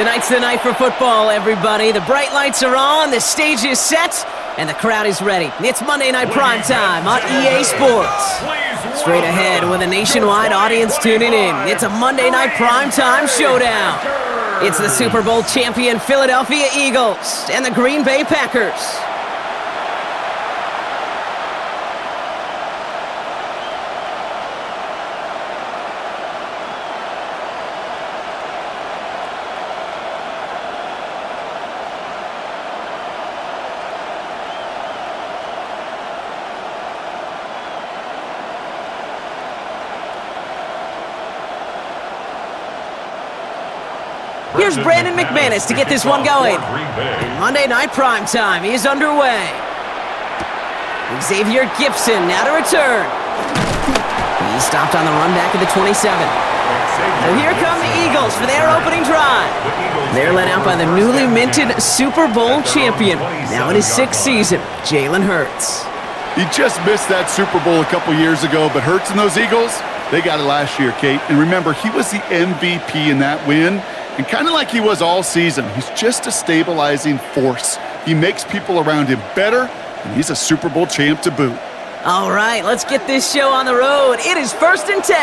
Tonight's the night for football, everybody. The bright lights are on, the stage is set, and the crowd is ready. It's Monday Night Primetime on EA Sports. Straight ahead with a nationwide audience tuning in. It's a Monday Night Primetime showdown. It's the Super Bowl champion Philadelphia Eagles and the Green Bay Packers. Here's Brandon McManus to get this one going. And Monday Night Primetime is underway. Xavier Gipson now to return. He stopped on the run back at the 27. So here come the Eagles for their opening drive. They're led out by the newly minted Super Bowl champion, now in his 6th season, Jalen Hurts. He just missed that Super Bowl a couple years ago, but Hurts and those Eagles, they got it last year, Kate. And remember, he was the MVP in that win. And kind of like he was all season, he's just a stabilizing force. He makes people around him better, and he's a Super Bowl champ to boot. All right, let's get this show on the road. It is 1st and 10.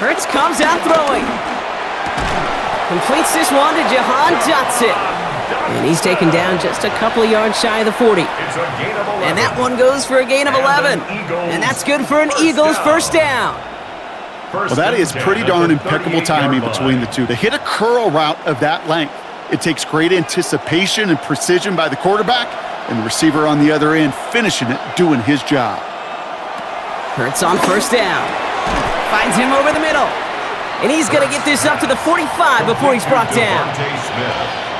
Hurts comes out throwing. Completes this one to Jahan Dotson. And he's taken down just a couple of yards shy of the 40. And that one goes for a gain of 11. And that's good for an Eagles first down. Well, that is pretty darn impeccable timing between the two. To hit a curl route of that length, it takes great anticipation and precision by the quarterback, and the receiver on the other end finishing it, doing his job. Hurts on first down. Finds him over the middle. And he's going to get this up to the 45 before he's brought down.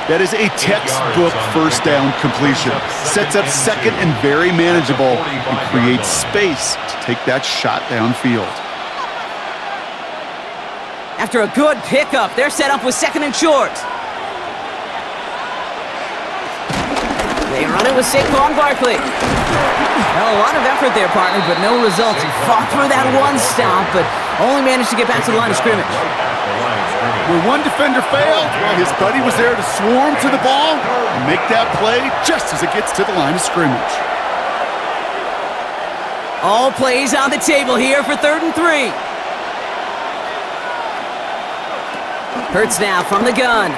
That is a textbook first down completion. Sets up second and very manageable and creates space to take that shot downfield. After a good pickup, they're set up with 2nd and short. They run it with Saquon Barkley. Well, a lot of effort there, partner, but no results. He fought through that one stop, but only managed to get back to the line of scrimmage. Where one defender failed, well, his buddy was there to swarm to the ball and make that play just as it gets to the line of scrimmage. All plays on the table here for 3rd and 3. Hurts now from the gun.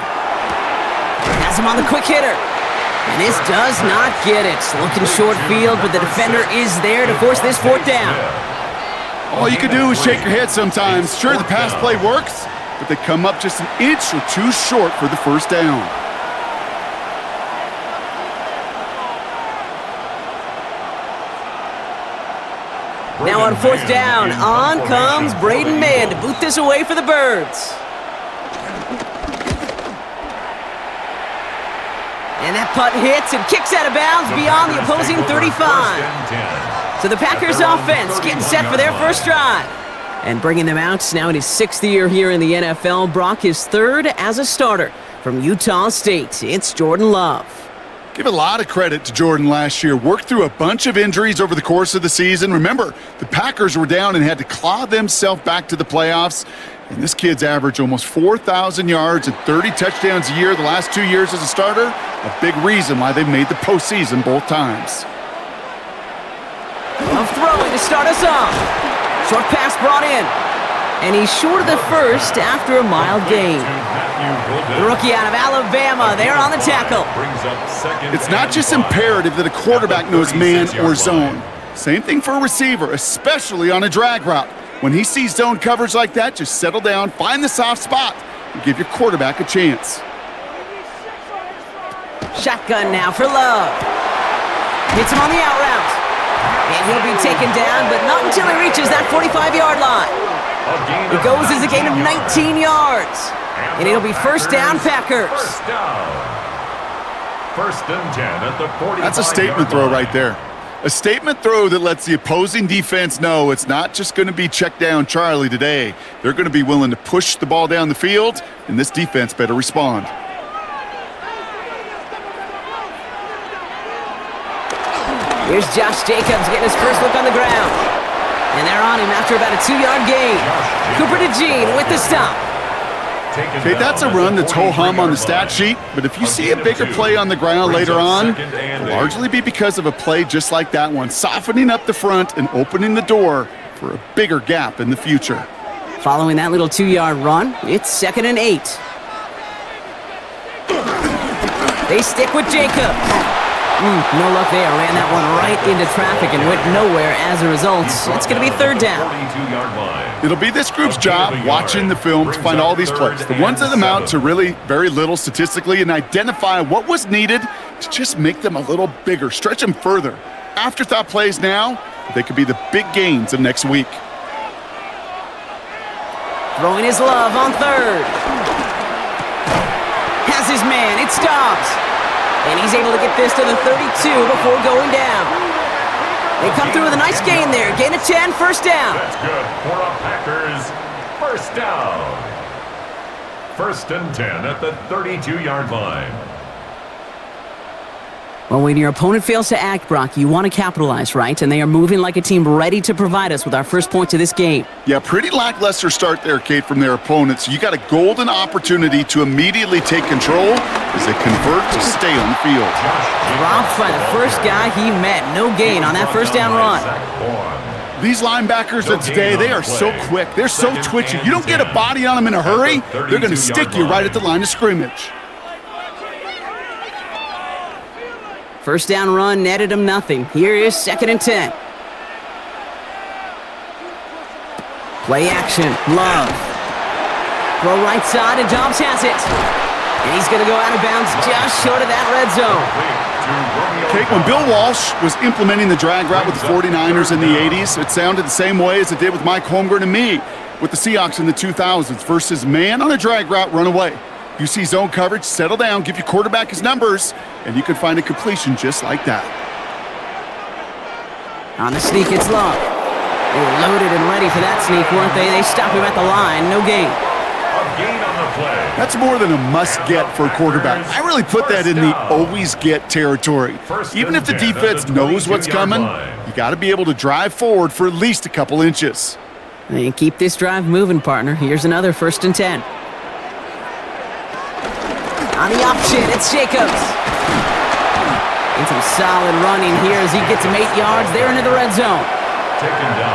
Has him on the quick hitter. And this does not get it. Looking short field, but the defender is there to force this 4th down. All you can do is shake your head sometimes. Sure, the pass play works, but they come up just an inch or two short for the first down. Now on 4th down, on comes Braden Mann to boot this away for the Birds. And that punt hits and kicks out of bounds beyond the opposing 35. So the Packers offense getting set for their first drive. And bringing them out now in his 6th year here in the NFL, Brock is 3rd as a starter from Utah State. It's Jordan Love. Give a lot of credit to Jordan last year. Worked through a bunch of injuries over the course of the season. Remember, the Packers were down and had to claw themselves back to the playoffs. And this kid's averaged almost 4,000 yards and 30 touchdowns a year the last 2 years as a starter. A big reason why they've made the postseason both times. Love throwing to start us off. Short pass brought in. And he's short of the first after a mild gain. The rookie out of Alabama, there on the tackle. It's not just imperative that a quarterback knows man or zone. Same thing for a receiver, especially on a drag route. When he sees zone coverage like that, just settle down, find the soft spot, and give your quarterback a chance. Shotgun now for Love. Hits him on the out route. And he'll be taken down, but not until he reaches that 45-yard line. It goes as a gain of 19 yards. And it'll be first down, Packers. First and 10 at the 45. That's a statement throw right there. A statement throw that lets the opposing defense know it's not just going to be check down Charlie today. They're going to be willing to push the ball down the field, and this defense better respond. Here's Josh Jacobs getting his first look on the ground. And they're on him after about a 2-yard gain. Cooper DeJean with the stop. Okay, that's a run that's ho-hum on the stat sheet, but if you see a bigger play on the ground later on, it'll largely be because of a play just like that one, softening up the front and opening the door for a bigger gap in the future. Following that little 2-yard run, it's 2nd and 8. They stick with Jacobs. No luck there. Ran that one right into traffic and went nowhere as a result. It's going to be 3rd down. It'll be this group's job watching the film to find all these plays, the ones that amount to really very little statistically, and identify what was needed to just make them a little bigger, stretch them further. Afterthought plays now, they could be the big gains of next week. Throwing his love on 3rd. Has his man. It stops. And he's able to get this to the 32 before going down. They come through with a nice gain there. Gain of 10, 1st down. That's good for a Packers 1st down. 1st and 10 at the 32-yard line. Well, when your opponent fails to act, Brock, you want to capitalize, right? And they are moving like a team ready to provide us with our first points of this game. Yeah, pretty lackluster start there, Kate, from their opponents. You got a golden opportunity to immediately take control as they convert to stay on the field. Dropped by the first guy he met. No gain on that 1st down run. These linebackers of today, they are so quick. They're so twitchy. You don't get a body on them in a hurry, they're going to stick you right at the line of scrimmage. 1st down run netted him nothing. Here is 2nd and 10. Play action. Love. Throw right side, and Dobbs has it. And he's going to go out of bounds just short of that red zone. Okay, when Bill Walsh was implementing the drag route with the 49ers in the 80s, it sounded the same way as it did with Mike Holmgren and me with the Seahawks in the 2000s versus man on a drag route, run away. You see zone coverage, settle down, give your quarterback his numbers, and you can find a completion just like that. On the sneak, it's Love. They were loaded and ready for that sneak, weren't they? They stop him at the line, no gain. A gain on the play. That's more than a must-get for a quarterback. I really put that in the always-get territory. Even if the defense knows what's coming, you got to be able to drive forward for at least a couple inches. And keep this drive moving, partner. Here's another 1st and 10. On the option, it's Jacobs. And some solid running here as he gets him 8 yards there into the red zone.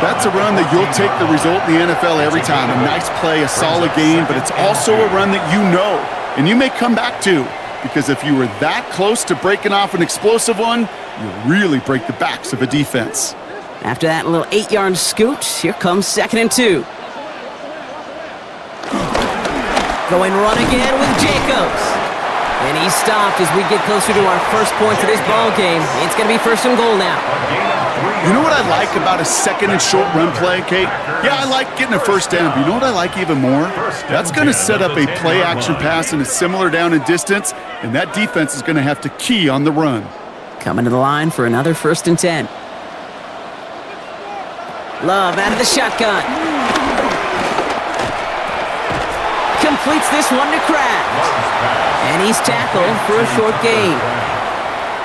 That's a run that you'll take the result in the NFL every time. A nice play, a solid game, but it's also a run that you know and you may come back to, because if you were that close to breaking off an explosive one, you really break the backs of a defense. After that little 8-yard scoot, here comes 2nd and 2. Going run again with Jacobs. And he's stopped as we get closer to our first point of this ball game. It's going to be 1st and goal now. You know what I like about a 2nd and short run play, Kate? Yeah, I like getting a 1st down, but you know what I like even more? That's going to set up a play-action pass in a similar down and distance, and that defense is going to have to key on the run. Coming to the line for another 1st and 10. Love out of the shotgun. Completes this one to Kraft. And he's tackled for a short gain.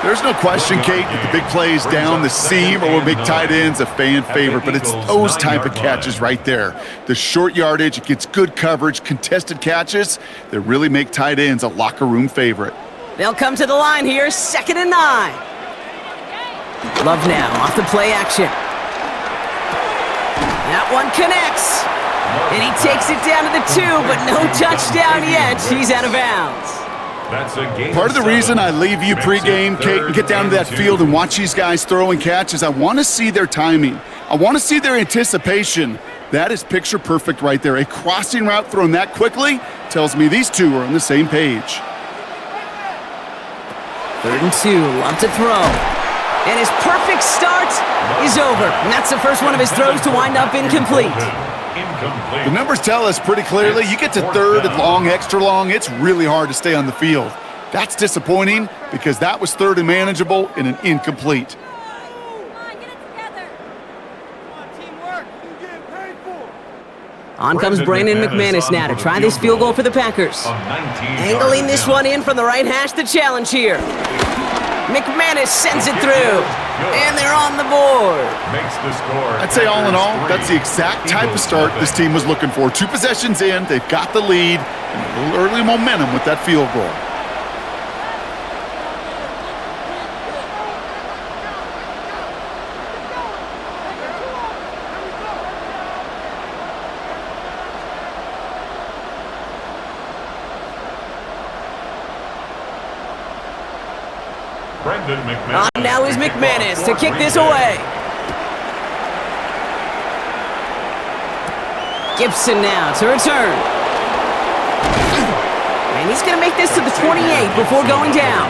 There's no question, Kate, that the big plays down the seam or big tight ends a fan favorite, but it's those type of catches right there. The short yardage, it gets good coverage, contested catches that really make tight ends a locker room favorite. They'll come to the line here, 2nd and 9. Love now off the play action. That one connects. And he takes it down to the 2, but no touchdown yet. He's out of bounds. Part of the reason I leave you pregame, Kate, and get down to that field and watch these guys throw and catch is I want to see their timing. I want to see their anticipation. That is picture perfect right there. A crossing route thrown that quickly tells me these two are on the same page. 3rd and 2, Love to throw. And his perfect start is over. And that's the first one of his throws to wind up incomplete. The numbers tell us pretty clearly, you get to 3rd and long, extra long, it's really hard to stay on the field. That's disappointing because that was 3rd and manageable and an incomplete. On comes Brandon McManus now to try this field goal for the Packers. Angling this one in from the right hash, the challenge here. McManus sends it through. And they're on the board. Makes the score. I'd say all in all, that's the exact type of start this team was looking for. 2 possessions in, they've got the lead, and a little early momentum with that field goal. Now is McManus to kick this away. Gibson now to return. And he's going to make this to the 28 before going down.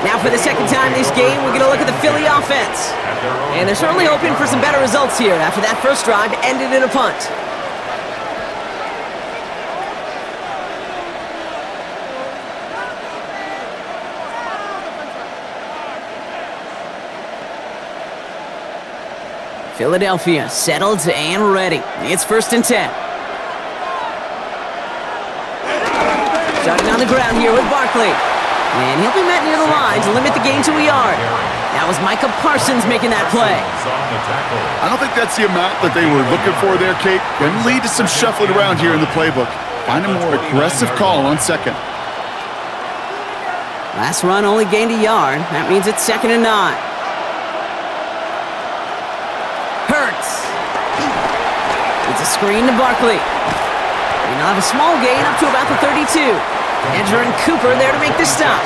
Now for the second time this game, we're going to look at the Philly offense. And they're certainly hoping for some better results here after that first drive ended in a punt. Philadelphia settled and ready. It's 1st and 10. Starting on the ground here with Barkley. And he'll be met near the line to limit the gain to a yard. That was Micah Parsons making that play. I don't think that's the amount that they were looking for there, Kate. Going to lead to some shuffling around here in the playbook. Find a more aggressive call on second. Last run only gained a yard. That means it's 2nd and 9. Hurts. It's a screen to Barkley. And they'll have a small gain up to about the 32. Edger and Cooper there to make the stop.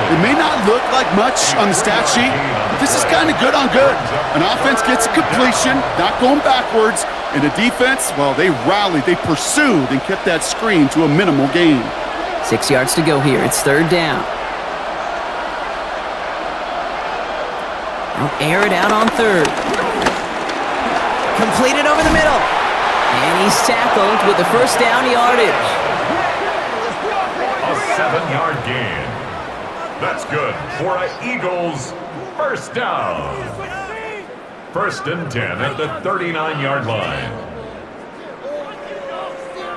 It may not look like much on the stat sheet, but this is kind of good on good. An offense gets a completion, not going backwards, and the defense, well, they rallied, they pursued, and kept that screen to a minimal gain. 6 yards to go here. It's 3rd down. They'll air it out on 3rd. Completed over the middle. And he's tackled with the first down yardage. A 7-yard gain. That's good for an Eagles first down. 1st and 10 at the 39-yard line.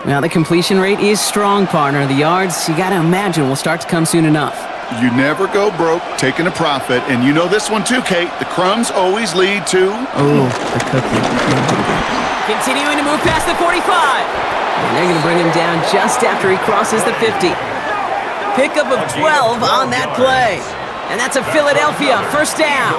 Now the completion rate is strong, partner. The yards, you got to imagine, will start to come soon enough. You never go broke taking a profit, and you know this one too, Kate. The crumbs always lead to... Oh, the cookie. Continuing to move past the 45. And they're going to bring him down just after he crosses the 50. Pickup of 12 on that play. And that's a Philadelphia first down.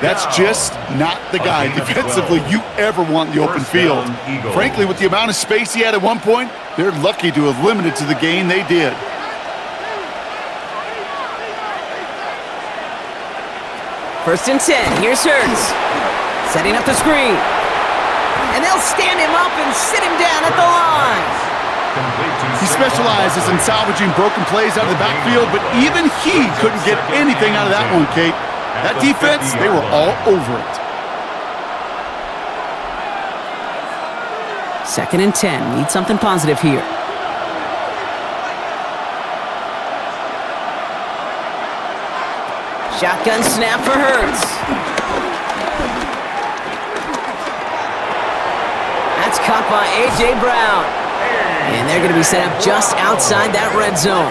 That's just not the guy defensively you ever want in the open field. Frankly, with the amount of space he had at one point, they're lucky to have limited to the gain they did. 1st and 10. Here's Hurts. Setting up the screen. And they'll stand him up and sit him down at the line. He specializes in salvaging broken plays out of the backfield, but even he couldn't get anything out of that one, Kate. That defense, they were all over it. 2nd and 10. Need something positive here. Shotgun snap for Hurts. That's caught by A.J. Brown. And they're going to be set up just outside that red zone.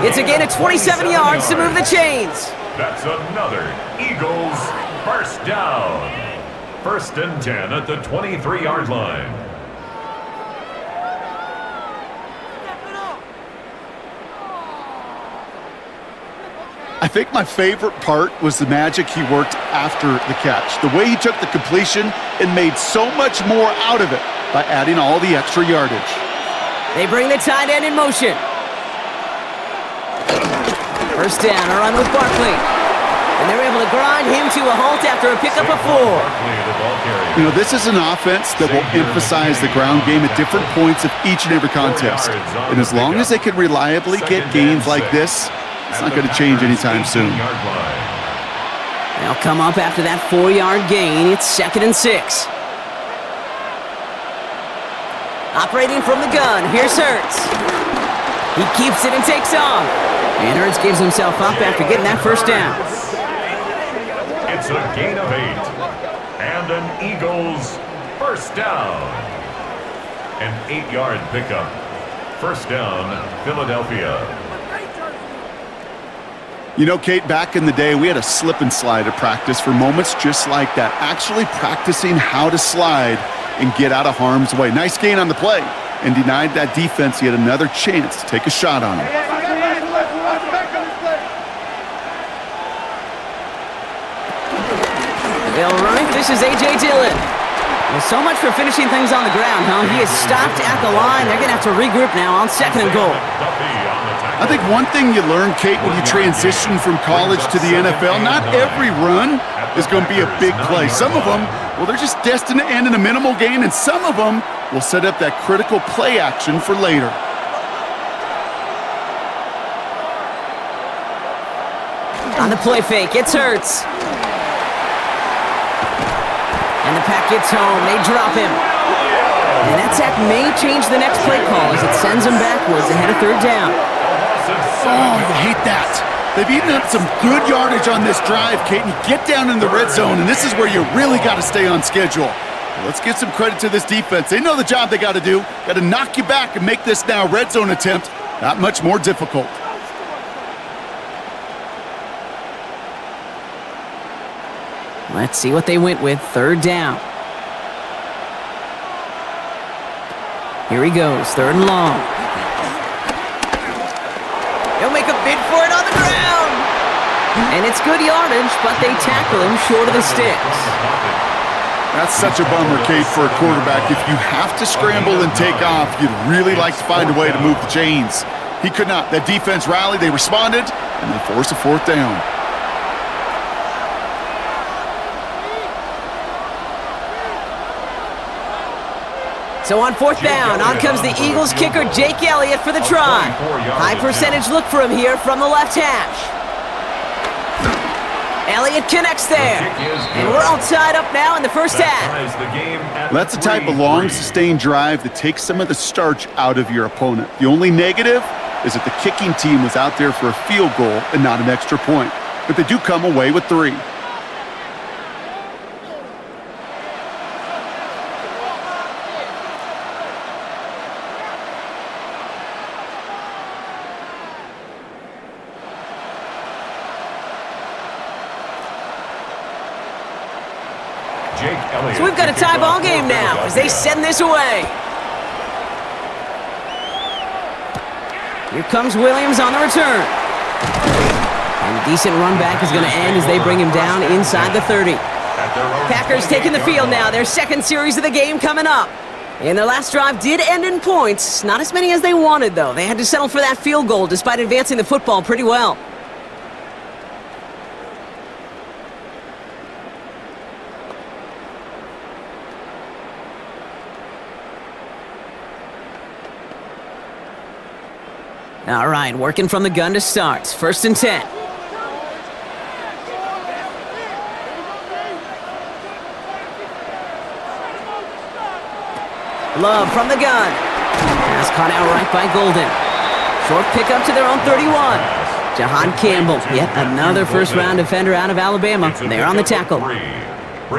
It's a gain of 27 yards to move the chains. That's another Eagles first down. 1st and 10 at the 23-yard line. I think my favorite part was the magic he worked after the catch. The way he took the completion and made so much more out of it by adding all the extra yardage. They bring the tight end in motion. First down, a run with Barkley. And they're able to grind him to a halt after a pickup of 4. You know, this is an offense that will emphasize the ground game at different points of each and every contest. And as long as they can reliably get gains like this, it's not going to change anytime soon. They'll come up after that 4-yard gain. It's 2nd and 6. Operating from the gun, here's Hurts. He keeps it and takes off. And Hurts gives himself up after getting that first down. It's a gain of 8. And an Eagles first down. An 8-yard pickup. First down, Philadelphia. You know, Kate, back in the day, we had a slip and slide at practice for moments just like that. Actually practicing how to slide and get out of harm's way. Nice gain on the play, and denied that defense yet another chance to take a shot on him. All right, this is A.J. Dillon. Well, so much for finishing things on the ground, huh? He is stopped at the line. They're going to have to regroup now on 2nd and goal. I think one thing you learn, Kate, when you transition from college to the NFL, not every run is going to be a big play. Some of them, well, they're just destined to end in a minimal gain, and some of them will set up that critical play action for later. On the play fake, it's Hurts. And the pack gets home. They drop him. And that sack may change the next play call as it sends him backwards ahead of 3rd down. Oh, you hate that. They've eaten up some good yardage on this drive, Kate, and you get down in the red zone, and this is where you really got to stay on schedule. Let's give some credit to this defense. They know the job they got to do. Got to knock you back and make this now red zone attempt that much more difficult. Let's see what they went with. 3rd down. Here he goes. 3rd and long. He'll make a bid for it on the ground. And it's good yardage, but they tackle him short of the sticks. That's such a bummer, Kate, for a quarterback. If you have to scramble and take off, you'd really like to find a way to move the chains. He could not. That defense rallied, they responded, and they forced a 4th down. So on 4th down, on comes the Eagles kicker, Jake Elliott, for the try. High percentage look for him here from the left hash. Elliott connects there. And we're all tied up now in the first half. That's the type of long, sustained drive that takes some of the starch out of your opponent. The only negative is that the kicking team was out there for a field goal and not an extra point. But they do come away with 3. So we've got a tie ball game now as they send this away. Here comes Williams on the return. And a decent run back is going to end as they bring him down inside the 30. Packers taking the field now. Their 2nd series of the game coming up. And their last drive did end in points. Not as many as they wanted, though. They had to settle for that field goal despite advancing the football pretty well. All right, working from the gun to start. 1st and 10. Love from the gun. Pass caught out right by Golden. Short pickup to their own 31. Jahan Campbell, yet another first-round defender out of Alabama. They're on the tackle.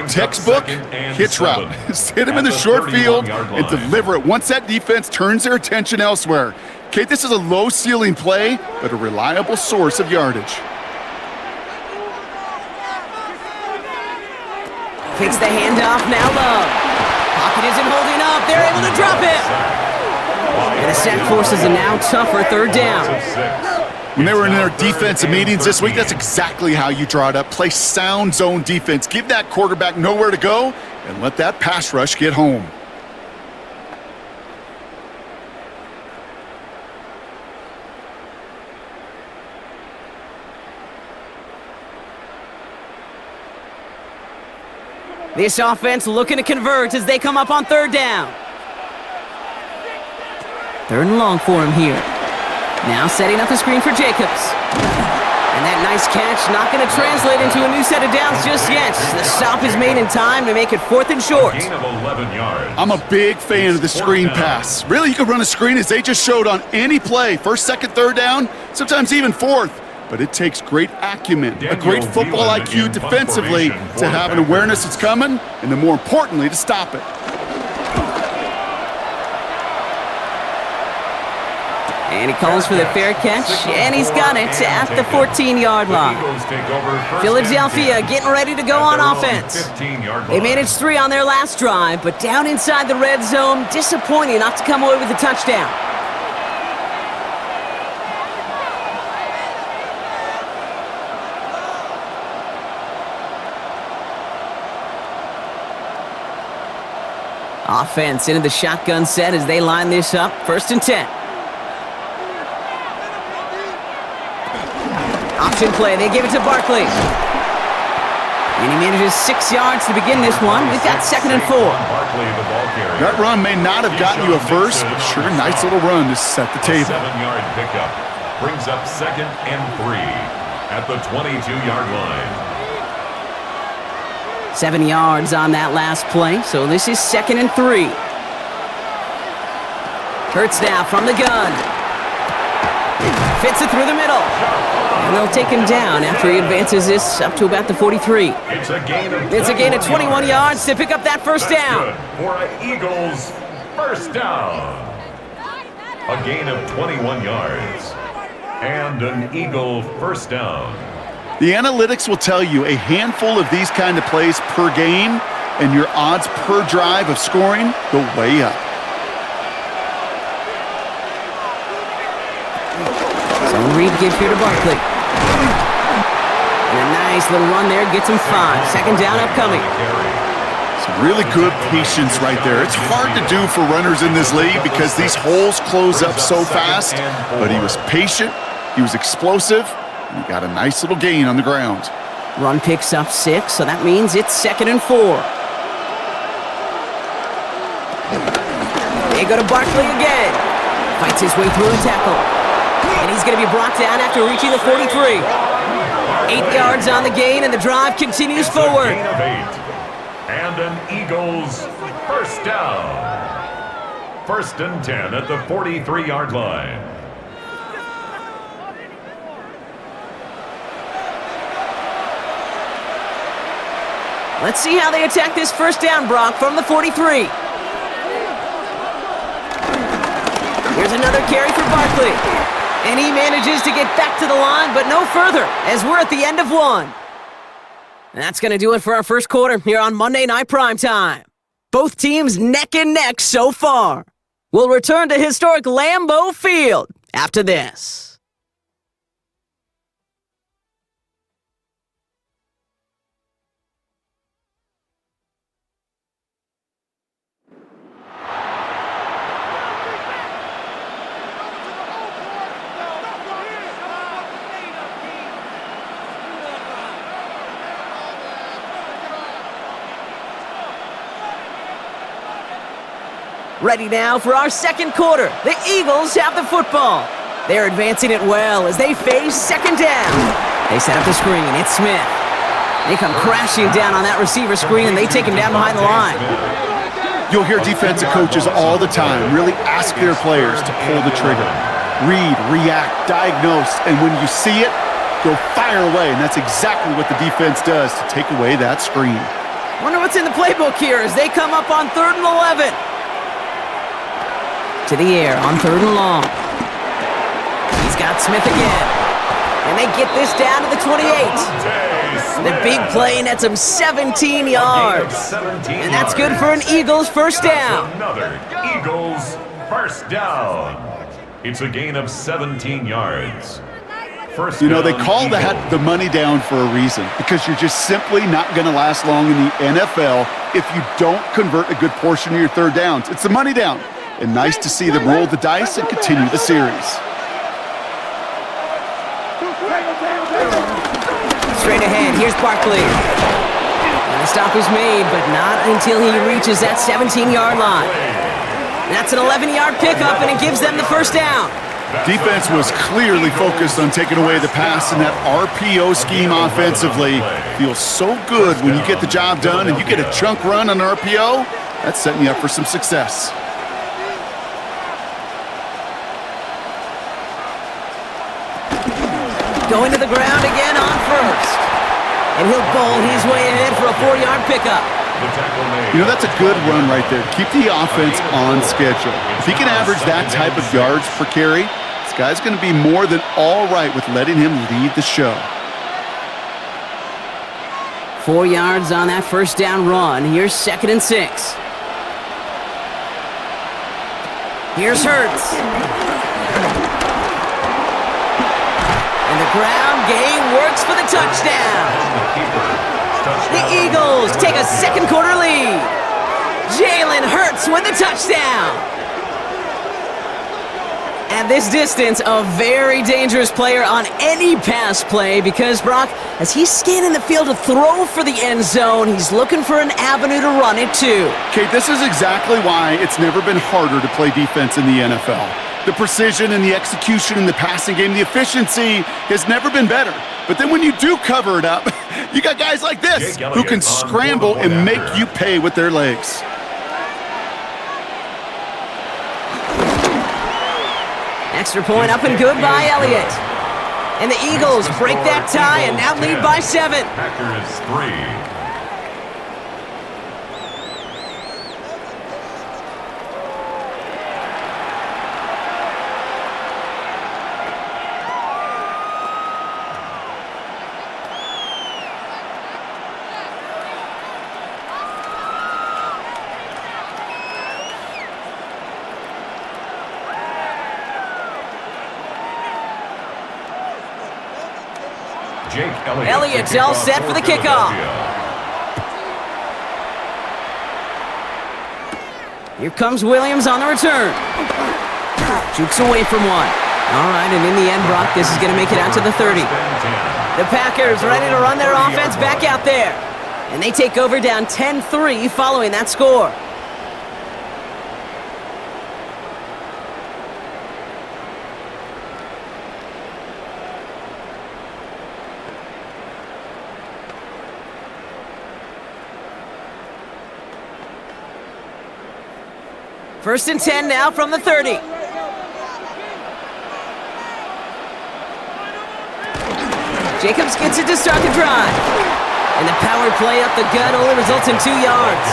Textbook hitch route. Hit him in the short field and deliver it once that defense turns their attention elsewhere. Kate, this is a low-ceiling play, but a reliable source of yardage. Takes the handoff, now Love. Pocket isn't holding up, they're able to drop it. And the sack forces a now tougher 3rd down. When they were in their defensive meetings this week, that's exactly how you draw it up. Play sound zone defense. Give that quarterback nowhere to go and let that pass rush get home. This offense looking to convert as they come up on 3rd down. 3rd and long for him here. Now setting up the screen for Jacobs. And that nice catch not going to translate into a new set of downs just yet. The stop is made in time to make it 4th and short. Gain of 11 yards. I'm a big fan of the screen pass. Really, you can run a screen as they just showed on any play. 1st, 2nd, 3rd down, sometimes even 4th. But it takes great acumen, a great football IQ defensively to have an awareness it's coming, and then more importantly, to stop it. And he calls for the fair catch, and he's got it at the 14-yard line. Philadelphia getting ready to go on offense. They managed 3 on their last drive, but down inside the red zone, disappointing not to come away with a touchdown. Offense into the shotgun set as they line this up. 1st and 10. Option play. They give it to Barkley. And he manages 6 yards to begin this one. We've got 2nd and 4. That run may not have gotten you a first, but sure, nice little run to set the table. 7-yard pickup brings up 2nd and 3 at the 22-yard line. 7 yards on that last play, so this is 2nd and 3. Hurts now from the gun. Fits it through the middle. And they'll take him down after he advances this up to about the 43. It's a gain of 21 yards to pick up that first down. For an Eagles first down. A gain of 21 yards. And an Eagle first down. The analytics will tell you a handful of these kind of plays per game, and your odds per drive of scoring go way up. Zone read gives here to Barkley. And a nice little run there gets him 5. 2nd down upcoming. Some really good patience right there. It's hard to do for runners in this league because these holes close up so fast, but he was patient, he was explosive, and he got a nice little gain on the ground. Run picks up 6, so that means it's 2nd and 4. They go to Barkley again. Fights his way through a tackle. And he's going to be brought down after reaching the 43. 8 yards on the gain, and the drive continues forward. Gain of 8. And an Eagles first down. 1st and 10 at the 43-yard line. Let's see how they attack this first down, Brock, from the 43. Here's another carry for Barkley. And he manages to get back to the line, but no further, as we're at the end of 1. And that's going to do it for our first quarter here on Monday Night Primetime. Both teams neck and neck so far. We'll return to historic Lambeau Field after this. Ready now for our second quarter. The Eagles have the football. They're advancing it well as they face 2nd down. They set up the screen. It's Smith. They come crashing down on that receiver screen, and they take him down behind the line. You'll hear defensive coaches all the time really ask their players to pull the trigger. Read, react, diagnose, and when you see it, go fire away. And that's exactly what the defense does to take away that screen. Wonder what's in the playbook here as they come up on 3rd and 11. To the air on 3rd and long. He's got Smith again. And they get this down to the 28. The big play nets him 17 yards. And that's good for an Eagles first down. Another Eagles first down. It's a gain of 17 yards. First You know, they down, call Eagles. that the money down for a reason, because you're just simply not going to last long in the NFL if you don't convert a good portion of your 3rd downs. It's the money down. And nice to see them roll the dice and continue the series. Straight ahead, here's Barkley. And the stop is made, but not until he reaches that 17-yard line. That's an 11-yard pickup, and it gives them the first down. Defense was clearly focused on taking away the pass, and that RPO scheme offensively feels so good when you get the job done and you get a chunk run on RPO. That's setting you up for some success. Going to the ground again on 1st. And he'll bowl his way ahead for a 4-yard pickup. You know, that's a good run right there. Keep the offense on schedule. If he can average that type of yards per carry, guy's going to be more than all right with letting him lead the show. 4 yards on that first down run. Here's 2nd and 6. Here's Hurts. And the ground game works for the touchdown. The Eagles take a second quarter lead. Jalen Hurts with the touchdown. At this distance, a very dangerous player on any pass play because, Brock, as he's scanning the field to throw for the end zone, he's looking for an avenue to run it to. Kate, this is exactly why it's never been harder to play defense in the NFL. The precision and the execution in the passing game, the efficiency has never been better. But then when you do cover it up, you got guys like this who can scramble and make you pay with their legs. Extra point up and good by Elliott. And the Eagles break that tie and now lead by 7. Packers 3. Elliott's all set for the kickoff. Here comes Williams on the return. Jukes away from one. All right, and in the end, Brock, this is going to make it out to the 30. The Packers ready to run their offense back out there. And they take over down 10-3 following that score. First and 10 now from the 30. Jacobs gets it to start the drive. And the power play up the gut only results in 2 yards.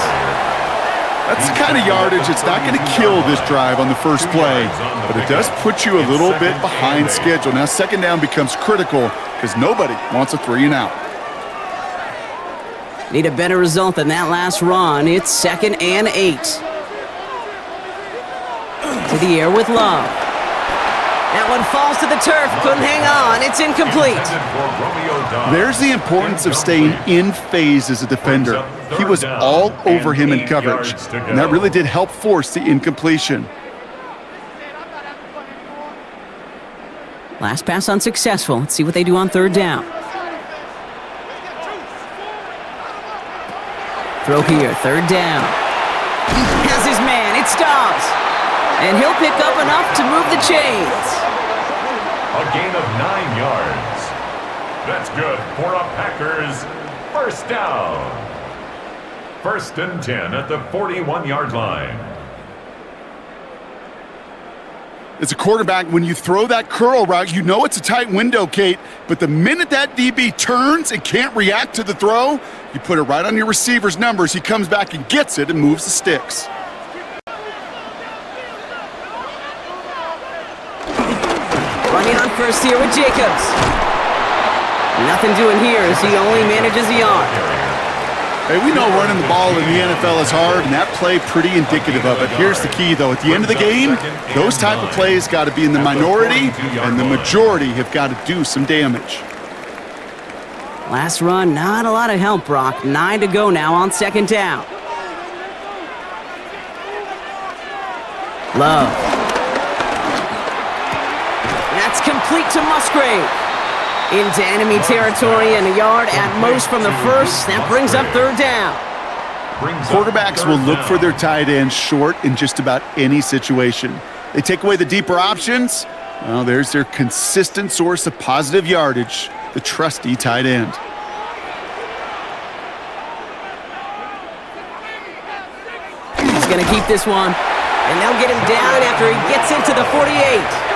That's the kind of yardage that's not going to kill this drive on the first play, but it does put you a little bit behind schedule. Now, second down becomes critical because nobody wants a 3 and out. Need a better result than that last run. It's 2nd and 8. To the air with Love. That one falls to the turf. Couldn't hang on. It's incomplete. There's the importance of staying in phase as a defender. He was all over him in coverage, and that really did help force the incompletion. Last pass unsuccessful. Let's see what they do on 3rd down. Throw here. 3rd down. Has his man. It's Dobbs. And he'll pick up enough to move the chains. A gain of 9 yards. That's good for a Packers first down. 1st and 10 at the 41-yard line. As a quarterback, when you throw that curl route, you know it's a tight window, Kate. But the minute that DB turns and can't react to the throw, you put it right on your receiver's numbers. He comes back and gets it and moves the sticks. Running on first here with Jacobs. Nothing doing here as he only manages a yard. Hey, we know running the ball in the NFL is hard, and that play pretty indicative of it. Here's the key, though. At the end of the game, those type of plays got to be in the minority, and the majority have got to do some damage. Last run, not a lot of help, Brock. 9 to go now on 2nd down. Love. That's complete to Musgrave. Into enemy territory and a yard at most from the first. That brings up 3rd down. Quarterbacks will look for their tight ends short in just about any situation. They take away the deeper options. Well, there's their consistent source of positive yardage, the trusty tight end. He's going to keep this one. And they'll get him down after he gets into the 48.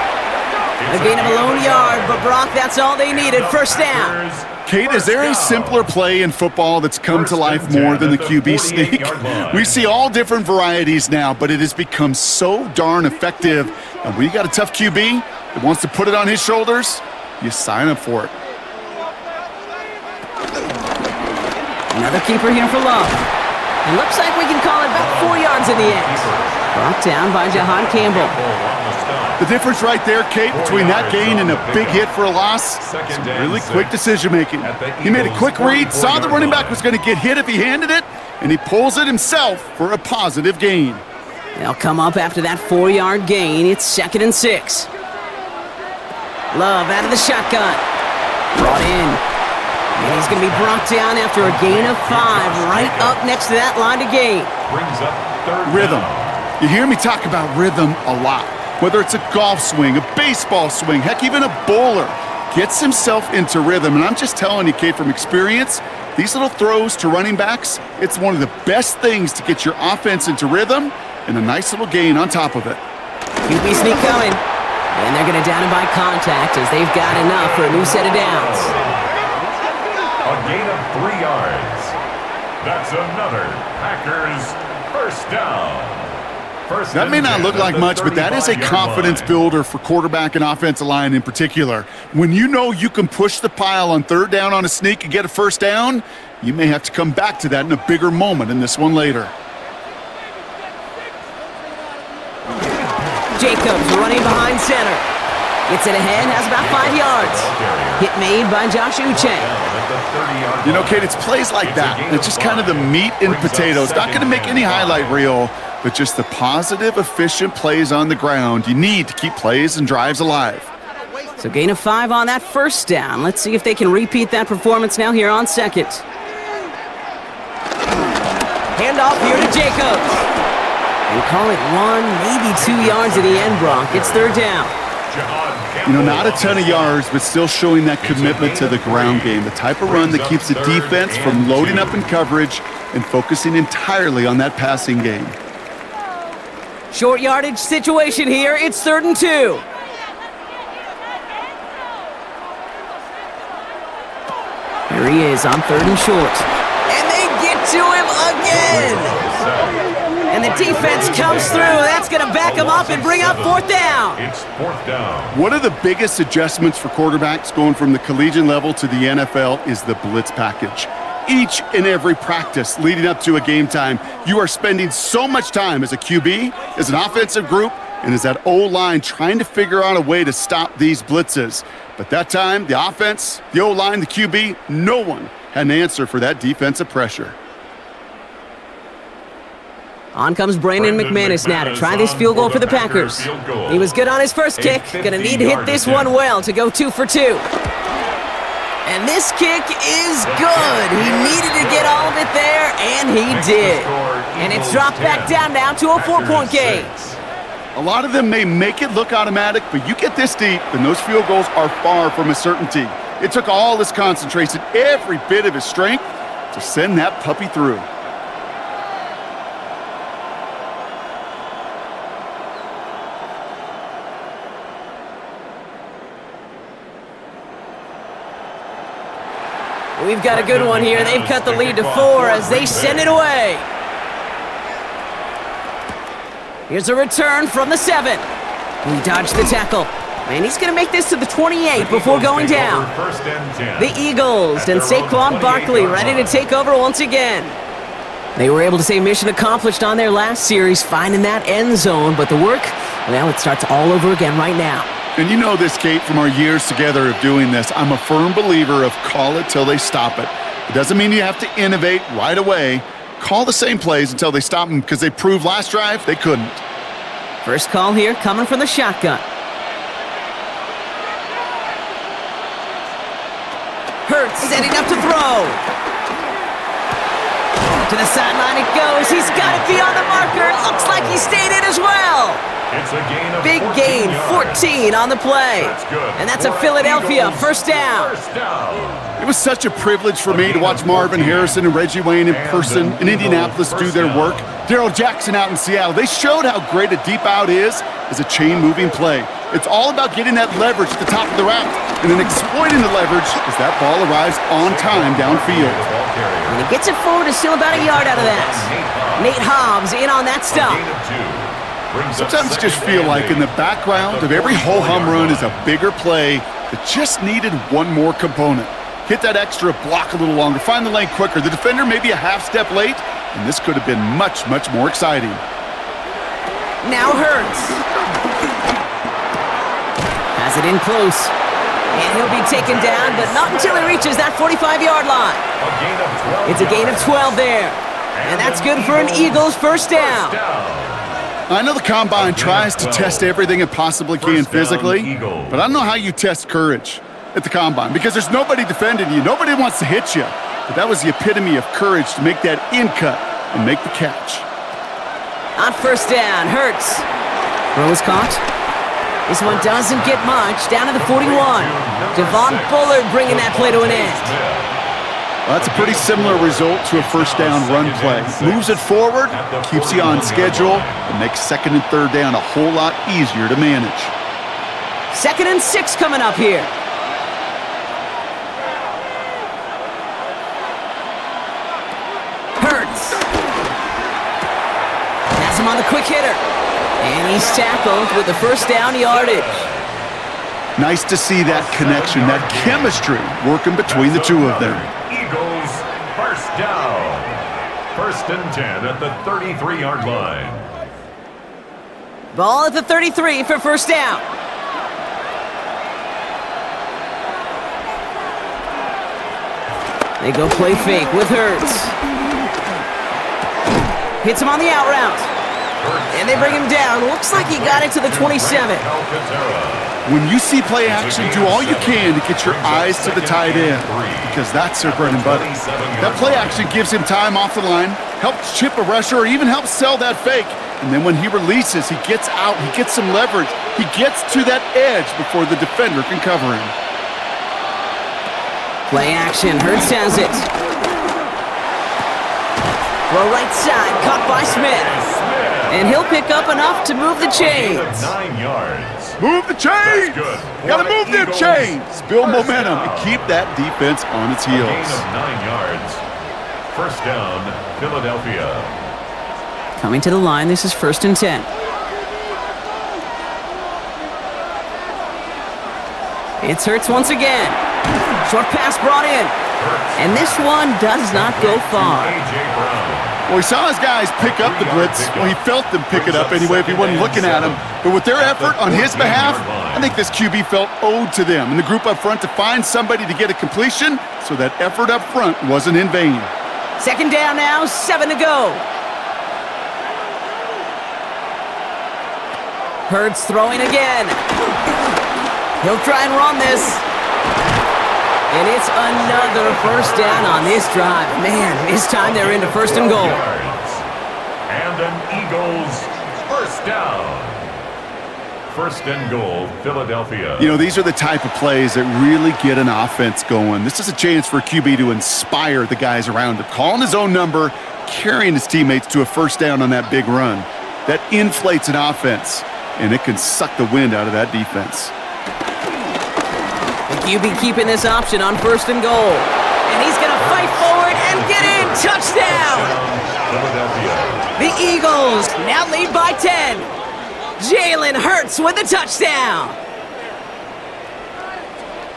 A gain of a lone yard, but Brock, that's all they needed. First down. Kate, is there a simpler play in football that's come to life more than the QB sneak? We see all different varieties now, but it has become so darn effective. And when you got a tough QB, that wants to put it on his shoulders, you sign up for it. Another keeper here for Love. It looks like we can call it about 4 yards in the end. Brought down by Jahan Campbell. The difference right there, Kate, between that gain and a big hit for a loss, some really quick decision-making. He made a quick read, saw the running back was going to get hit if he handed it, and he pulls it himself for a positive gain. They'll come up after that 4-yard gain. It's 2nd and 6. Love out of the shotgun. Brought in. And he's going to be brought down after a gain of 5 right up next to that line to gain. Brings up third Rhythm. down. You hear me talk about rhythm a lot. Whether it's a golf swing, a baseball swing, heck, even a bowler gets himself into rhythm. And I'm just telling you, Kate, from experience, these little throws to running backs, it's one of the best things to get your offense into rhythm and a nice little gain on top of it. QB sneak coming. And they're going to down him by contact as they've got enough for a new set of downs. A gain of 3 yards. That's another Packers first down. That may not look like much, but that is a confidence builder for quarterback and offensive line in particular. When you know you can push the pile on 3rd down on a sneak and get a first down, you may have to come back to that in a bigger moment in this one later. Jacobs running behind center. Gets it ahead, has about 5 yards. Hit made by Josh Uche. You know, Kate, it's plays like that. It's just kind of the meat and potatoes. Not going to make any highlight reel, but just the positive, efficient plays on the ground. You need to keep plays and drives alive. So gain of 5 on that first down. Let's see if they can repeat that performance now here on 2nd. Handoff here to Jacobs. And call it 1, maybe 2 yards at the end, Brock. It's 3rd down. You know, not a ton of yards, but still showing that commitment to the ground game. The type of run that keeps the defense from loading up in coverage and focusing entirely on that passing game. Short yardage situation here. It's 3rd and 2. Here he is on 3rd and short. And they get to him again. And the defense comes through. That's going to back him up and bring up 4th down. It's 4th down. One of the biggest adjustments for quarterbacks going from the collegiate level to the NFL is the blitz package. Each and every practice leading up to a game time, you are spending so much time as a QB, as an offensive group, and as that O-line trying to figure out a way to stop these blitzes. But that time, the offense, the O-line, the QB, no one had an answer for that defensive pressure. On comes Brandon McManus now to try this field goal for the Packers. He was good on his first kick. Gonna need to hit this one well to go 2 for 2. And this kick is good. He needed to get all of it there, and he did. And it's dropped back down now to a 4-point game. A lot of them may make it look automatic, but you get this deep, and those field goals are far from a certainty. It took all his concentration, every bit of his strength, to send that puppy through. We've got a good one here. They've cut the lead to 4 as they send it away. Here's a return from the 7. He dodged the tackle. And he's going to make this to the 28 before going down. The Eagles and Saquon Barkley ready to take over once again. They were able to say mission accomplished on their last series, finding that end zone. But the work, well, it starts all over again right now. And you know this, Kate, from our years together of doing this. I'm a firm believer of call it till they stop it. It doesn't mean you have to innovate right away. Call the same plays until they stop them, because they proved last drive they couldn't. First call here coming from the shotgun. Hurts setting up to throw. To the sideline it goes. He's got it beyond the marker. Looks like he stayed in as well. It's a gain of Big 14 gain, yards. 14 on the play. That's good. And that's a Philadelphia first down. First down. It was such a privilege for me to watch Marvin Harrison and Reggie Wayne in person in Indianapolis do their work. Darrell Jackson out in Seattle. They showed how great a deep out is as a chain-moving play. It's all about getting that leverage at the top of the route and then exploiting the leverage as that ball arrives on time downfield. And he gets it forward to still about a yard out of that. Nate Hobbs in on that stop. Sometimes you just feel like in the background of every ho-hum run is a bigger play that just needed one more component. Hit that extra block a little longer, find the lane quicker. The defender may be a half step late, and this could have been much, much more exciting. Now Hurts. Has it in close. And he'll be taken down, but not until he reaches that 45-yard line. It's a gain of 12 there. And that's good for an Eagles first down. I know the Combine tries to test everything it possibly can physically, but I don't know how you test courage at the Combine because there's nobody defending you. Nobody wants to hit you. But that was the epitome of courage to make that in cut and make the catch. On first down, Hurts. Throw is caught. This one doesn't get much. Down to the 41. Devon Bullard bringing that play to an end. Well, that's a pretty similar result to a first down run play. Moves it forward, keeps you on schedule, and makes second and third down a whole lot easier to manage. 2nd and 6 coming up here. Hurts. Has him on the quick hitter. And he's tackled with the first down yardage. Nice to see that connection, that chemistry working between the two of them. Eagles first down. 1st and 10 at the 33-yard line. Ball at the 33 for first down. They go play fake with Hurts. Hits him on the out route. And they bring him down. Looks like he got it to the 27. When you see play action, do all you can to get your eyes to the tight end because that's their bread and butter. That play action gives him time off the line, helps chip a rusher, or even helps sell that fake. And then when he releases, he gets out, he gets some leverage. He gets to that edge before the defender can cover him. Play action. Hurts has it. Throw right side. Caught by Smith. And he'll pick up enough to move the chains. 9 yards. Move the chains! Gotta move them chains! Build momentum and keep that defense on its heels. Gain of 9 yards. First down, Philadelphia. Coming to the line, this is 1st and 10. It's Hurts once again. Short pass brought in. And this one does not go far. Well, he saw his guys pick up the blitz. Well, he felt them pick it up anyway if he wasn't looking at him. But with their effort on his behalf, I think this QB felt owed to them and the group up front to find somebody to get a completion so that effort up front wasn't in vain. 2nd down now, 7 to go. Hurts throwing again. He'll try and run this. And it's another first down on this drive. Man, this time they're into 1st and goal. And an Eagles first down. 1st and goal, Philadelphia. You know, these are the type of plays that really get an offense going. This is a chance for a QB to inspire the guys around him. Calling his own number, carrying his teammates to a first down on that big run. That inflates an offense, and it can suck the wind out of that defense. QB keeping this option on 1st and goal. And he's going to fight forward and get in. Touchdown! The Eagles now lead by 10. Jalen Hurts with the touchdown.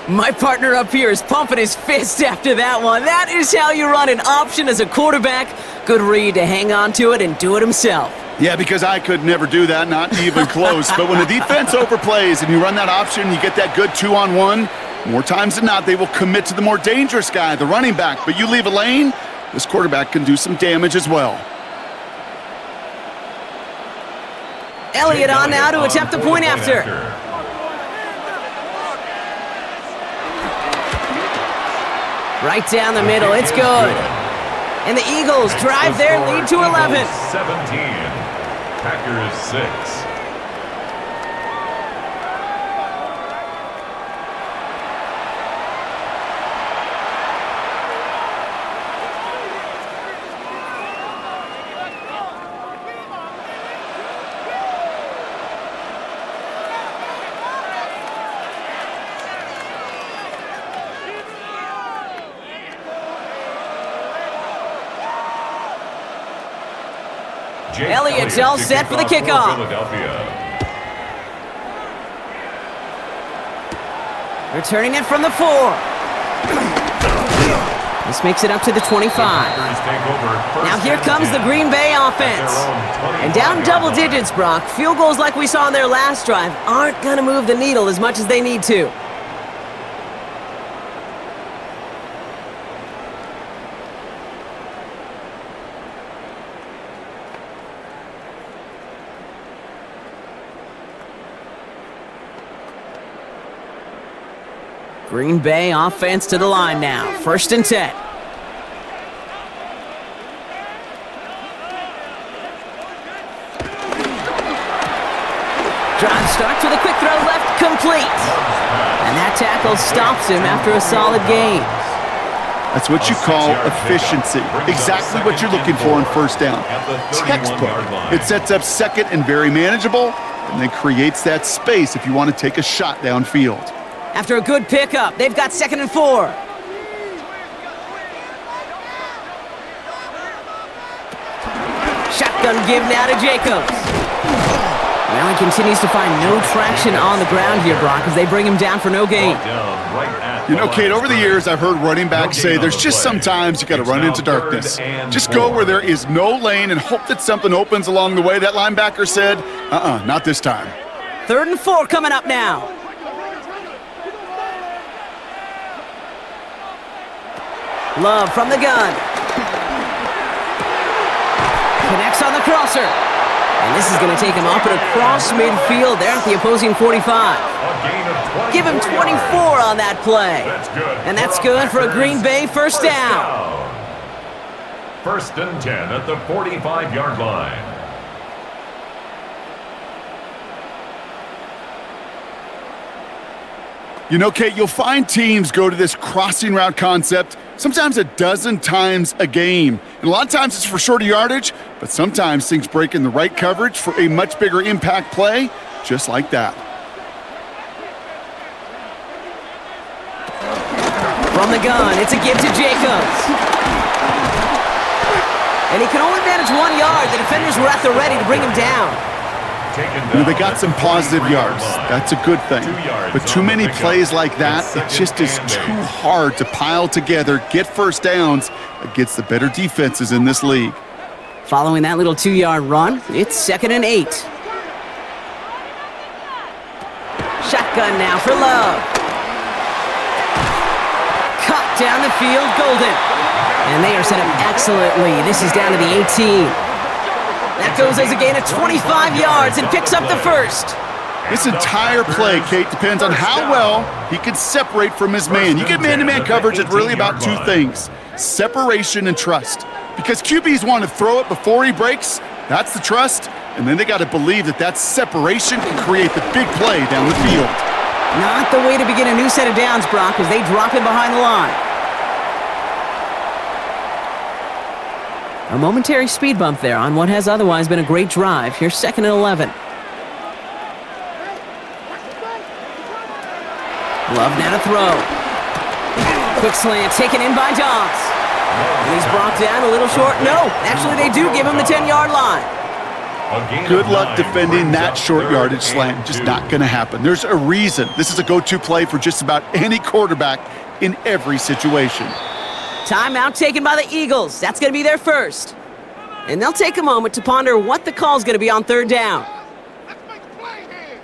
My partner up here is pumping his fist after that one. That is how you run an option as a quarterback. Good read to hang on to it and do it himself. Yeah, because I could never do that, not even close. But when the defense overplays and you run that option, you get that good 2-on-1, more times than not, they will commit to the more dangerous guy, the running back. But you leave a lane, this quarterback can do some damage as well. Elliott on now to attempt the point after. Right down the middle, it's good. And the Eagles drive their lead to 11. 17, Packers 6. Elliott's all set for the kickoff. Returning it from the 4. This makes it up to the 25. Now here comes the Green Bay offense. And down double digits, Brock. Field goals like we saw in their last drive aren't going to move the needle as much as they need to. Green Bay offense to the line now. 1st and 10. Drive starts with a quick throw left, complete. And that tackle stops him after a solid gain. That's what you call efficiency. Exactly what you're looking for in 1st down. Textbook. It sets up 2nd and very manageable, and then creates that space if you want to take a shot downfield. After a good pickup, they've got 2nd and 4. Shotgun give now to Jacobs. Well, he continues to find no traction on the ground here, Brock, as they bring him down for no gain. You know, Kate, over the years, I've heard running backs say there's just sometimes you got to run into darkness. Just go where there is no lane and hope that something opens along the way. That linebacker said, not this time. 3rd and 4 coming up now. Love from the gun. Connects on the crosser. And this is going to take him up and across midfield there at the opposing 45. Give him 24 on that play. And that's good for a Green Bay 1st down. 1st and 10 at the 45-yard line. You know, Kate, you'll find teams go to this crossing route concept sometimes a dozen times a game. And a lot of times it's for shorter yardage, but sometimes things break in the right coverage for a much bigger impact play, just like that. From the gun, it's a give to Jacobs. And he can only manage 1 yard. The defenders were at the ready to bring him down. You know, they got some positive yards. That's a good thing. But too many plays like that, it just is too hard to pile together, get 1st downs against the better defenses in this league. Following that little 2-yard run, it's 2nd and 8. Shotgun now for Love. Cut down the field, Golden. And they are set up excellently. This is down to the 18. That goes as a gain of 25 yards and picks up the 1st. This entire play, Kate, depends on how well he can separate from his man. You get man-to-man coverage, it's really about 2 things: separation and trust. Because QBs want to throw it before he breaks, that's the trust, and then they got to believe that that separation can create the big play down the field. Not the way to begin a new set of downs, Brock, as they drop him behind the line. A momentary speed bump there on what has otherwise been a great drive. Here's 2nd and 11. Love now to throw. Quick slant taken in by Dobbs. And he's brought down a little short. No, actually they do give him the 10-yard line. Good luck defending that short yardage slant. Just not going to happen. There's a reason. This is a go-to play for just about any quarterback in every situation. Timeout taken by the Eagles. That's going to be their 1st. And they'll take a moment to ponder what the call is going to be on 3rd down. Let's make a play here.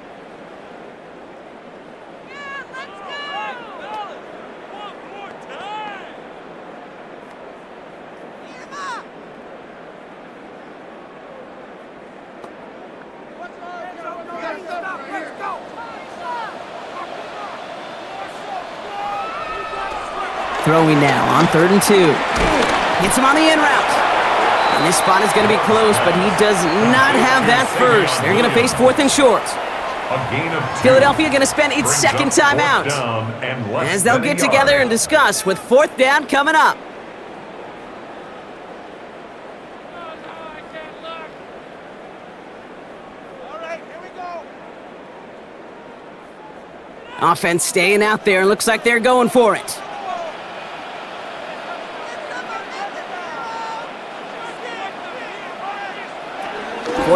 Throwing now on 3rd and 2. Hits him on the in route. And this spot is going to be close, but he does not have that 1st. They're going to face 4th and short. Philadelphia going to spend its 2nd timeout, as they'll get together and discuss with 4th down coming up. Offense staying out there. Looks like they're going for it.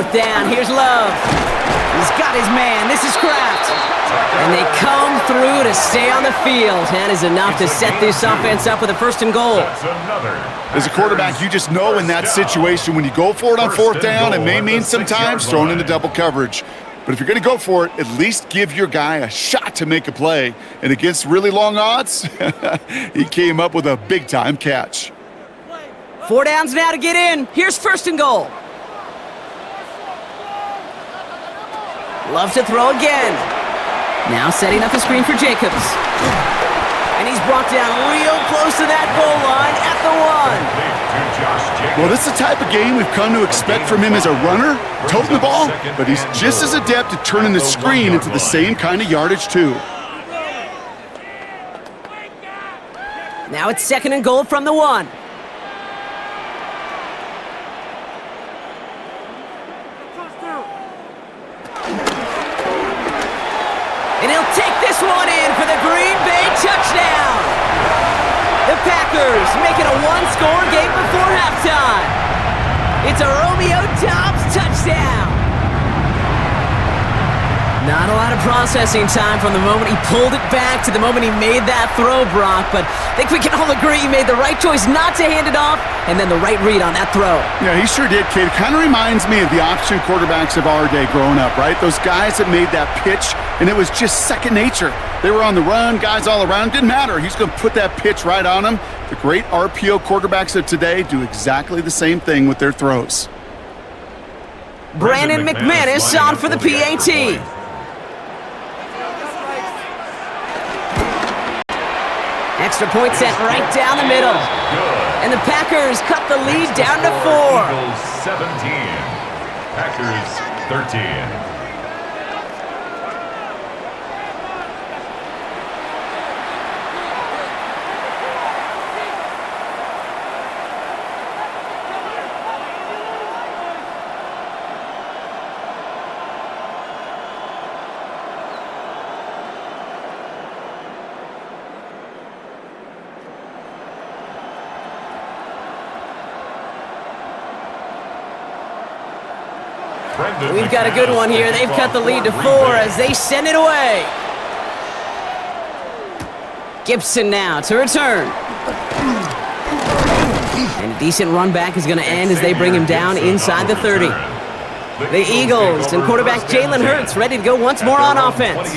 4th down, here's Love. He's got his man, this is Kraft. And they come through to stay on the field. That is enough to set this offense up with a 1st and goal. As a quarterback, you just know in that situation when you go for it on 4th down, it may mean sometimes throwing into double coverage. But if you're going to go for it, at least give your guy a shot to make a play. And against really long odds, he came up with a big-time catch. 4 downs now to get in. Here's 1st and goal. Love to throw again. Now setting up a screen for Jacobs. And he's brought down real close to that goal line at the 1. Well, this is the type of game we've come to expect from him as a runner, toting the ball, but he's just as adept at turning the screen into the same kind of yardage, too. Now it's 2nd and goal from the 1. And he'll take this one in for the Green Bay touchdown. The Packers make it a one-score game before halftime. It's a Romeo Doubs touchdown. Not a lot of processing time from the moment he pulled it back to the moment he made that throw, Brock, but I think we can all agree he made the right choice not to hand it off, and then the right read on that throw. Yeah, he sure did, kid. It kind of reminds me of the option quarterbacks of our day growing up, right? Those guys that made that pitch, and it was just second nature. They were on the run, guys all around. Didn't matter. He's going to put that pitch right on them. The great RPO quarterbacks of today do exactly the same thing with their throws. Brandon McManus on for the PAT. Extra point set right down the middle. And the Packers cut the lead down to 4. Eagles 17, Packers 13. We've got a good one here. They've cut the lead to 4 as they send it away. Gibson now to return. And a decent run back is going to end as they bring him down inside the 30. The Eagles and quarterback Jalen Hurts ready to go once more on offense.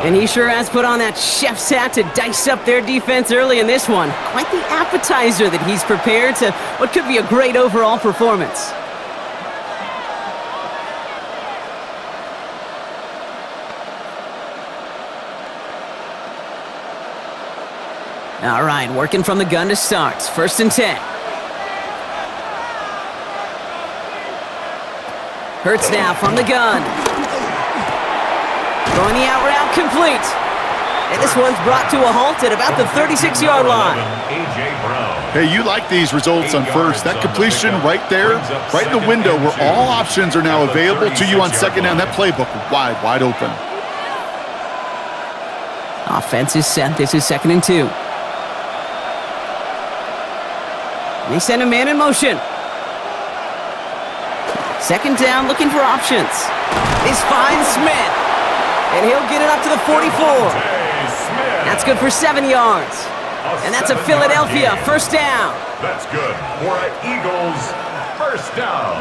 And he sure has put on that chef's hat to dice up their defense early in this one. Quite the appetizer that he's prepared to what could be a great overall performance. All right, working from the gun to start. 1st and 10. Hurts now from the gun. Throwing the out route complete. And this one's brought to a halt at about the 36-yard line. Hey, you like these results on 1st. That completion right there, right in the window where all options are now available to you on 2nd down. That playbook wide open. Offense is set. This is 2nd and 2. They send a man in motion. 2nd down, looking for options. This finds Smith. And he'll get it up to the 44. That's good for 7 yards. And that's a Philadelphia 1st down. That's good for an Eagles 1st down.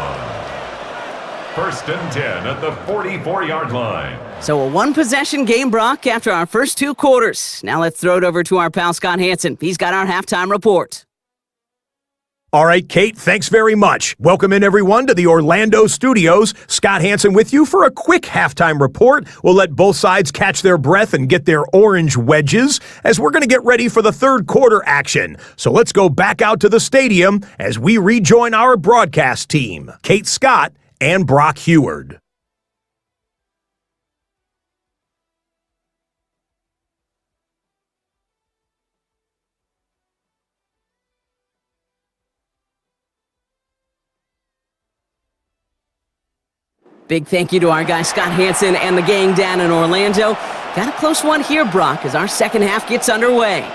1st and 10 at the 44-yard line. So a one-possession game, Brock, after our first 2 quarters. Now let's throw it over to our pal Scott Hansen. He's got our halftime report. All right, Kate, thanks very much. Welcome in, everyone, to the Orlando studios. Scott Hansen with you for a quick halftime report. We'll let both sides catch their breath and get their orange wedges as we're going to get ready for the 3rd quarter action. So let's go back out to the stadium as we rejoin our broadcast team, Kate Scott and Brock Heward. Big thank you to our guy Scott Hansen and the gang down in Orlando. Got a close one here, Brock, as our 2nd half gets underway.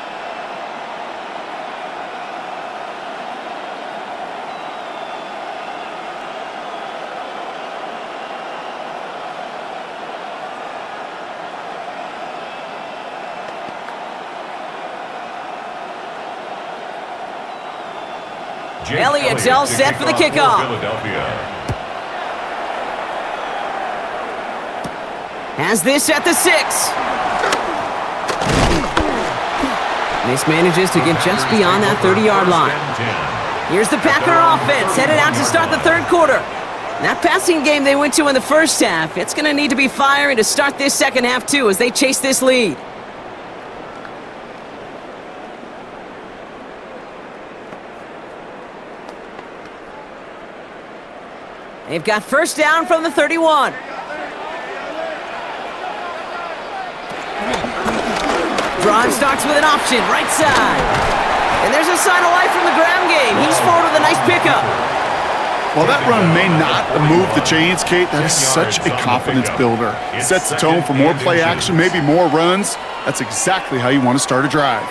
Elliott's all set for the kickoff. Has this at the 6. Mismanages to get just beyond that 30-yard line. Here's the Packer offense headed out to start the third quarter. That passing game they went to in the first half, it's going to need to be firing to start this second half too as they chase this lead. They've got first down from the 31. Drive starts with an option, right side. And there's a sign of life from the ground game. He's forward with a nice pickup. Well, that run may not move the chains, Kate. That is such a confidence builder. Sets the tone for more play action, maybe more runs. That's exactly how you want to start a drive.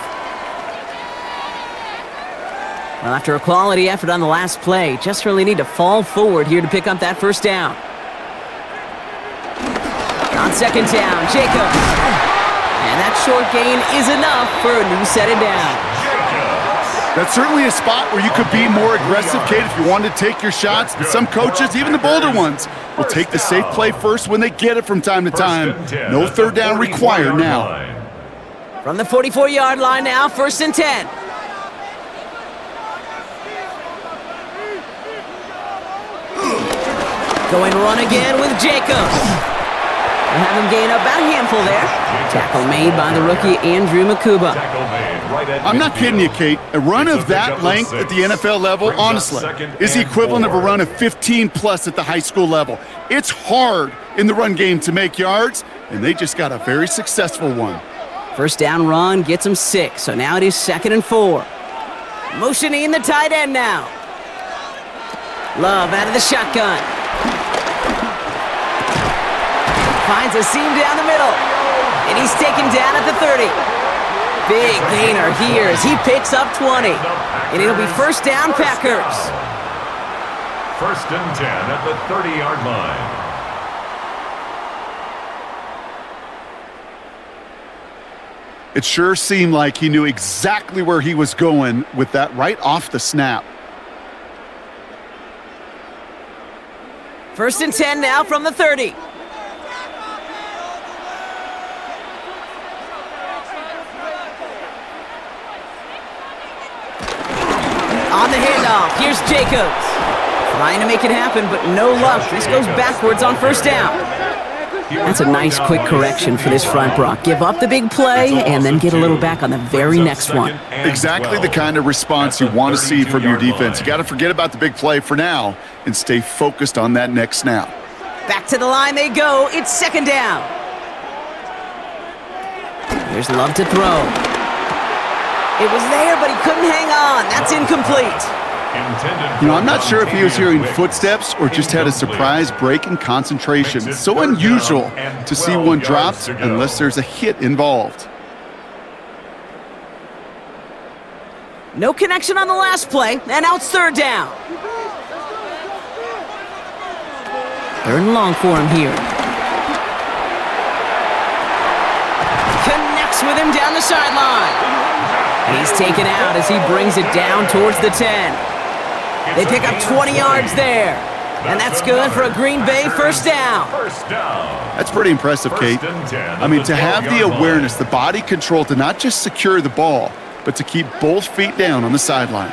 Well, after a quality effort on the last play, just really need to fall forward here to pick up that first down. On second down, Jacobs. And that short gain is enough for a new set of down. That's certainly a spot where you could be more aggressive, Kate, if you wanted to take your shots. But some coaches, even the bolder ones, will take the safe play first when they get it from time to time. No third down required now. From the 44-yard line now, 1st and 10. Going run again with Jacobs. We'll have him gain about a handful there. Tackle made by the rookie Andrew Makuba. I'm not kidding you, Kate. A run of that length at the NFL level, honestly, is the equivalent of a run of 15-plus at the high school level. It's hard in the run game to make yards, and they just got a very successful one. First down run gets him 6, so now it is 2nd and 4. Motioning the tight end now. Love out of the shotgun. Finds a seam down the middle. And he's taken down at the 30. Big gainer here as he picks up 20. And it'll be first down, Packers. 1st and 10 at the 30-yard line. It sure seemed like he knew exactly where he was going with that right off the snap. 1st and 10 now from the 30. On the handoff, here's Jacobs. Trying to make it happen, but no luck. This goes backwards on first down. That's a nice quick correction for this front, Brock. Give up the big play and then get a little back on the very next one. Exactly the kind of response you want to see from your defense. You got to forget about the big play for now and stay focused on that next snap. Back to the line they go. It's 2nd down. There's Love to throw. It was there, but he couldn't hang on. That's incomplete. You know, I'm not sure if he was hearing footsteps or just had a surprise break in concentration. It's so unusual to see one dropped unless there's a hit involved. No connection on the last play, and now it's 3rd down. 3rd and long for him here. Connects with him down the sideline. And he's taken out as he brings it down towards the 10. They pick up 20 yards there. And that's good for a Green Bay first down. That's pretty impressive, Kate. I mean, to have the awareness, the body control to not just secure the ball, but to keep both feet down on the sideline.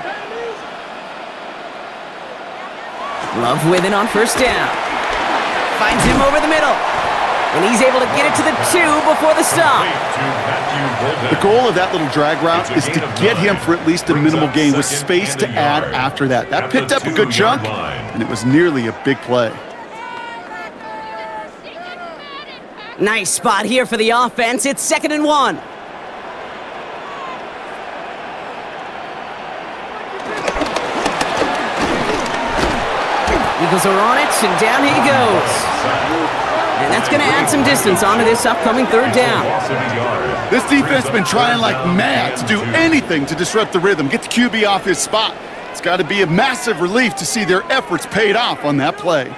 Love with it on first down. Finds him over the middle. And he's able to get it to the 2 before the stop. The goal of that little drag route is to get him for at least a minimal gain with space to add after that. That picked up a good chunk, and it was nearly a big play. Nice spot here for the offense. It's 2nd and 1. Eagles are on it, and down he goes. And that's going to add some distance onto this upcoming 3rd down. This defense has been trying like mad to do anything to disrupt the rhythm, get the QB off his spot. It's got to be a massive relief to see their efforts paid off on that play.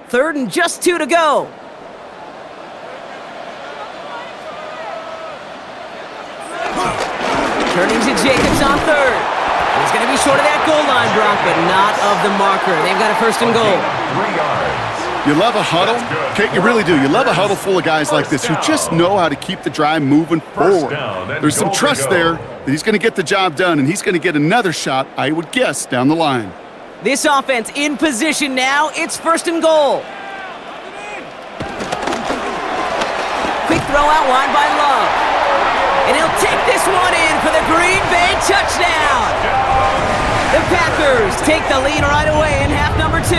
3rd and just 2 to go. Turning to Jacobs on 3rd. He's going to be short of that goal line, Brock, but not of the marker. They've got a 1st and goal. 3 yards. You love a huddle? Kate, you really do. You love a huddle full of guys like this who just know how to keep the drive moving forward. There's some trust there that he's going to get the job done, and he's going to get another shot, I would guess, down the line. This offense in position now. It's 1st and goal. Quick throw out wide by Love. And he'll take this one in for the Green Bay touchdown. The Packers take the lead right away in half number 2.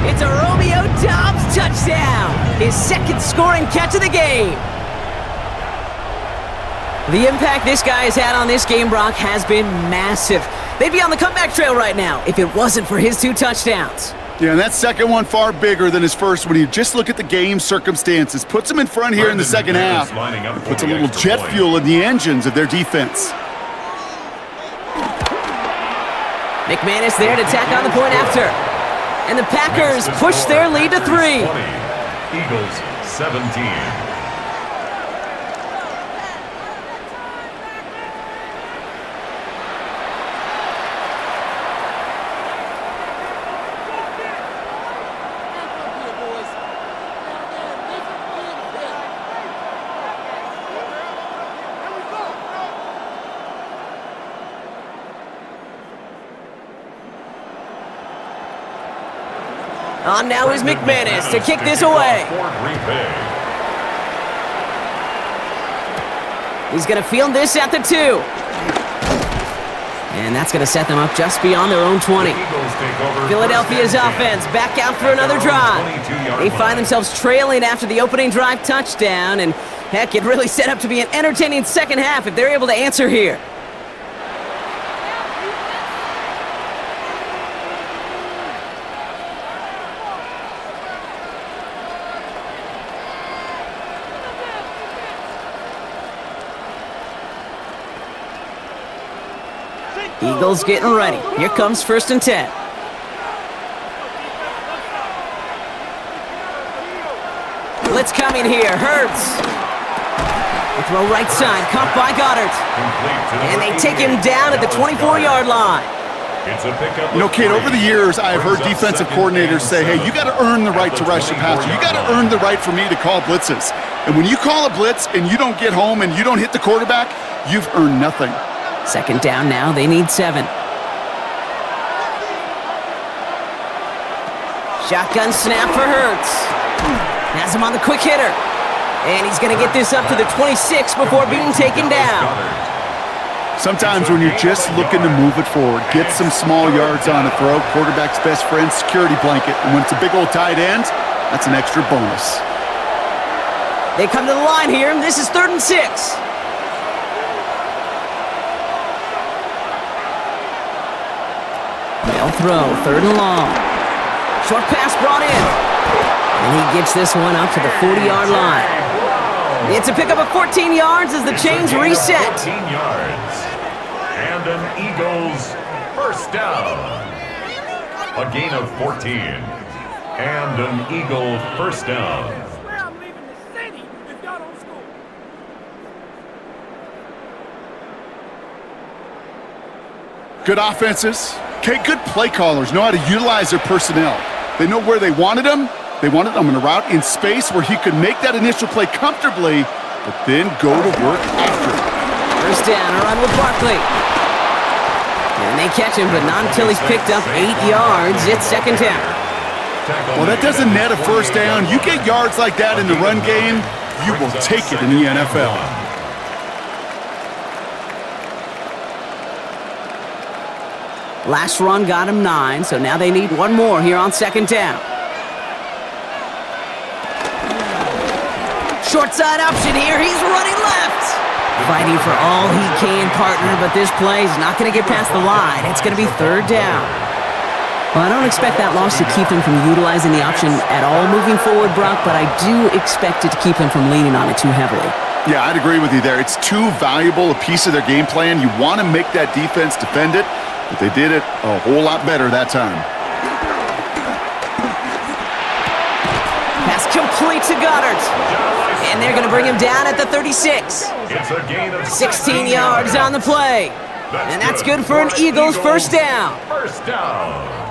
It's a Romeo Doubs touchdown, his 2nd scoring catch of the game. The impact this guy has had on this game, Brock, has been massive. They'd be on the comeback trail right now if it wasn't for his 2 touchdowns. Yeah, and that second one far bigger than his first when you just look at the game circumstances. Puts them in front here in the second half. Puts a little jet fuel in the engines of their defense. McManus there to tack on the point after. And the Packers push their lead to 3. 20, Eagles 17. On now is McManus to kick this away. He's going to field this at the 2. And that's going to set them up just beyond their own 20. Philadelphia's offense back out for another drive. They find themselves trailing after the opening drive touchdown. And heck, it really set up to be an entertaining second half if they're able to answer here. Eagles getting ready. Here comes 1st and 10. Blitz coming here. Hurts. The throw right side. Caught by Goddard. And they take him down at the 24-yard line. You know, Kate, over the years, I've heard defensive coordinators say, hey, you got to earn the right to rush the passer. You got to earn the right for me to call blitzes. And when you call a blitz and you don't get home and you don't hit the quarterback, you've earned nothing. 2nd down now. They need 7. Shotgun snap for Hurts. Has him on the quick hitter. And he's going to get this up to the 26 before being taken down. Sometimes when you're just looking to move it forward, get some small yards on a throw, quarterback's best friend, security blanket. And when it's a big old tight end, that's an extra bonus. They come to the line here, and this is 3rd and 6. They'll throw, 3rd and long. Short pass brought in. And he gets this one up to the 40-yard line. It's a pickup of 14 yards as the chains reset. 14 yards. And an Eagles 1st down. A gain of 14. And an Eagle 1st down. Good offenses. Okay, good play callers know how to utilize their personnel. They know where they wanted them. They wanted them in a route in space where he could make that initial play comfortably, but then go to work after. 1st down, a run with Barkley. And they catch him, but not until he's picked up 8 yards. It's 2nd down. Well, that doesn't net a 1st down. You get yards like that in the run game, you will take it in the NFL. Last run got him 9, so now they need one more here on 2nd down. Short side option here. He's running left. Fighting for all he can, partner, but this play is not going to get past the line. It's going to be 3rd down. Well, I don't expect that loss to keep him from utilizing the option at all moving forward, Brock, but I do expect it to keep him from leaning on it too heavily. Yeah, I'd agree with you there. It's too valuable a piece of their game plan. You want to make that defense defend it, but they did it a whole lot better that time. complete to Goddard. And they're going to bring him down at the 36. It's a gain of 16 yards on the play. And that's good for an Eagles first down. First down.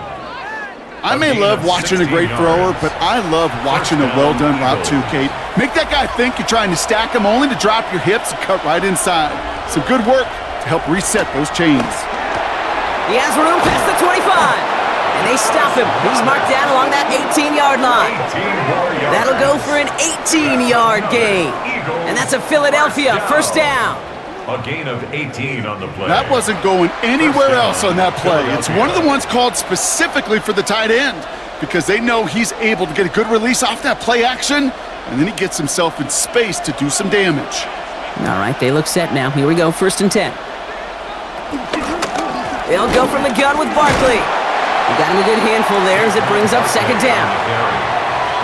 I may love watching a great thrower, but I love watching a well-done route too, Kate. Make that guy think you're trying to stack him only to drop your hips and cut right inside. Some good work to help reset those chains. He has room past the 25. And they stop him. He's marked down along that 18-yard line. That'll go for an 18-yard gain. And that's a Philadelphia first down. A gain of 18 on the play. That wasn't going anywhere else on that play. It's one of the ones called specifically for the tight end because they know he's able to get a good release off that play action, and then he gets himself in space to do some damage. All right, they look set now. Here we go, 1st and 10. They'll go from the gun with Barkley. He got him a good handful there as it brings up 2nd down.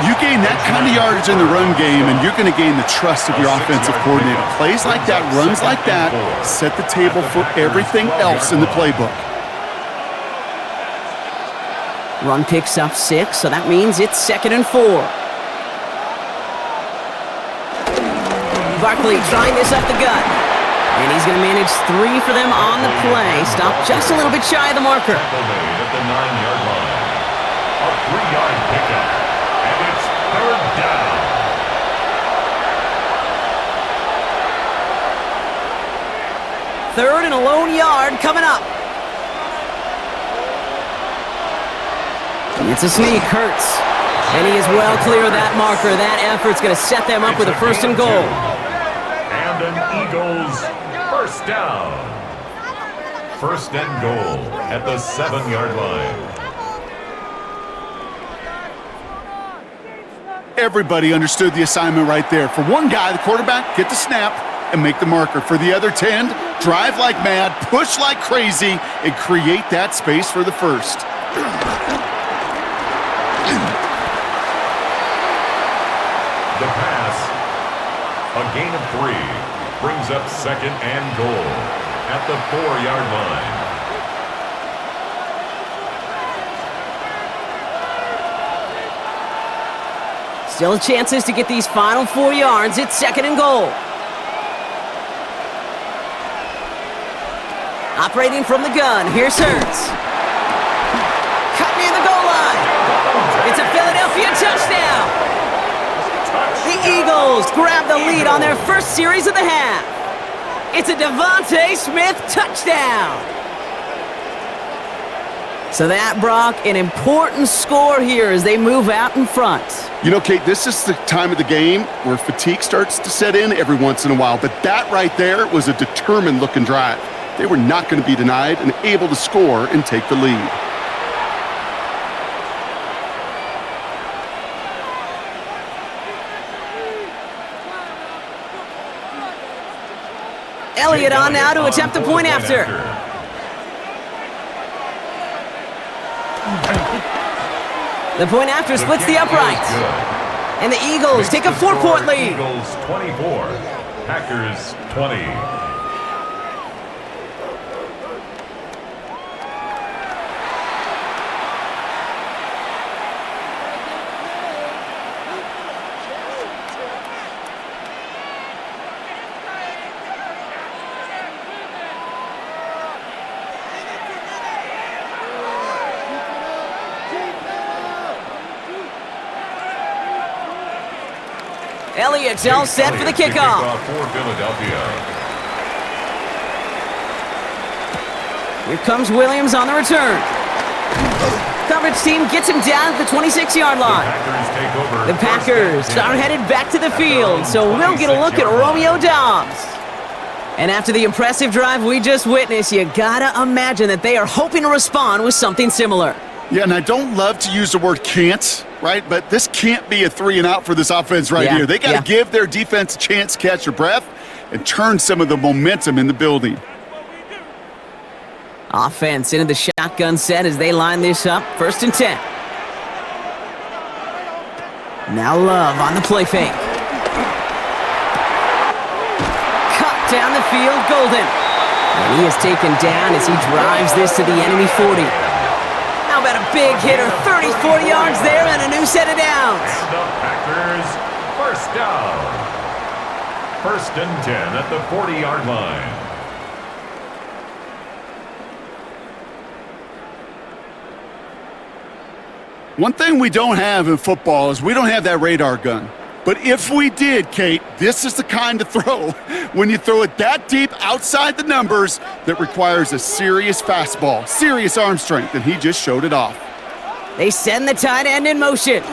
You gain that kind of yardage in the run game, and you're going to gain the trust of your offensive coordinator. Plays like that, runs like that, set the table for everything else in the playbook. Run picks up 6, so that means it's 2nd and 4. Barkley trying this up the gut. And he's going to manage 3 for them on the play. Stop just a little bit shy of the marker. Tackle made at the 9-yard line. A 3-yard pickup. And it's 3rd down. Third and a lone yard coming up. It's a sneak, Hurts. And he is well clear of that marker. That effort's going to set them up with a 1st and goal. And an Eagles first down. 1st and goal at the 7-yard line. Everybody understood the assignment right there. For one guy, the quarterback, get the snap and make the marker. For the other 10, drive like mad, push like crazy, and create that space for the first. The pass, a gain of 3, brings up 2nd and goal at the 4-yard line. Still chances to get these final 4 yards. It's 2nd and goal. Operating from the gun, here's Hurts. Cut near the goal line. It's a Philadelphia touchdown. The Eagles grab the lead on their first series of the half. It's a Devontae Smith touchdown. So that, Brock, an important score here as they move out in front. You know, Kate, this is the time of the game where fatigue starts to set in every once in a while, but that right there was a determined-looking drive. They were not going to be denied and able to score and take the lead. Elliott on now to attempt the point after. The point after splits the uprights. And the Eagles take a 4-point lead. Eagles 24, Packers 20. Elliott's all set for the kickoff. For Philadelphia. Here comes Williams on the return. Coverage team gets him down at the 26-yard line. The Packers are headed back to the field, so we'll get a look at Romeo Doubs. And after the impressive drive we just witnessed, you gotta imagine that they are hoping to respond with something similar. Yeah, and I don't love to use the word can't, right? But this can't be a 3-and-out for this offense right here. They got to give their defense a chance to catch their breath and turn some of the momentum in the building. Offense into the shotgun set as they line this up. 1st and 10. Now Love on the play fake. Cut down the field, Golden. And he is taken down as he drives this to the enemy 40. How about a big hitter. 30, 40 yards there and a new set of downs. And the Packers, first down. 1st and 10 at the 40-yard line. One thing we don't have in football is we don't have that radar gun. But if we did, Kate, this is the kind of throw, when you throw it that deep outside the numbers, that requires a serious fastball, serious arm strength, and he just showed it off. They send the tight end in motion. The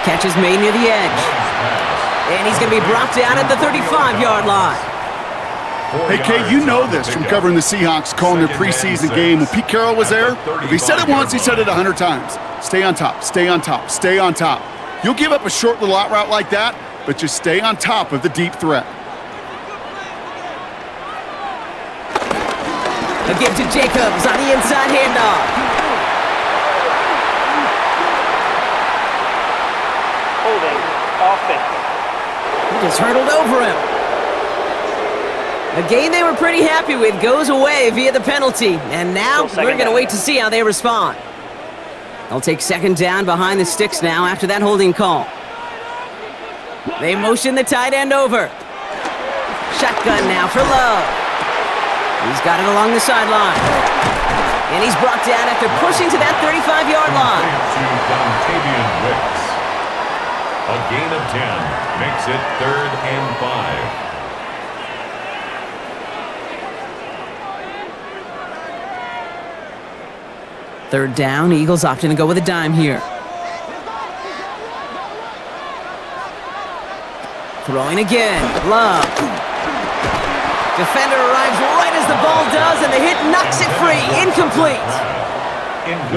catch is made near the edge. And he's going to be brought down at the 35-yard line. Hey, Kate, you know this from covering the Seahawks, calling their preseason game. When Pete Carroll was there, if he said it once, he said it 100 times. Stay on top, stay on top, stay on top. You'll give up a short little out route like that, but just stay on top of the deep threat. A give to Jacobs on the inside handoff. Holding, offense. He just hurdled over him. A game they were pretty happy with goes away via the penalty. And now we're going to wait to see how they respond. They'll take 2nd down behind the sticks now after that holding call. They motion the tight end over. Shotgun now for Love. He's got it along the sideline. And he's brought down after pushing to that 35-yard line. A gain of 10 makes it 3rd and 5. Third down, Eagles opting to go with a dime here. Throwing again, Love. Defender arrives right as the ball does, and the hit knocks it free. Incomplete.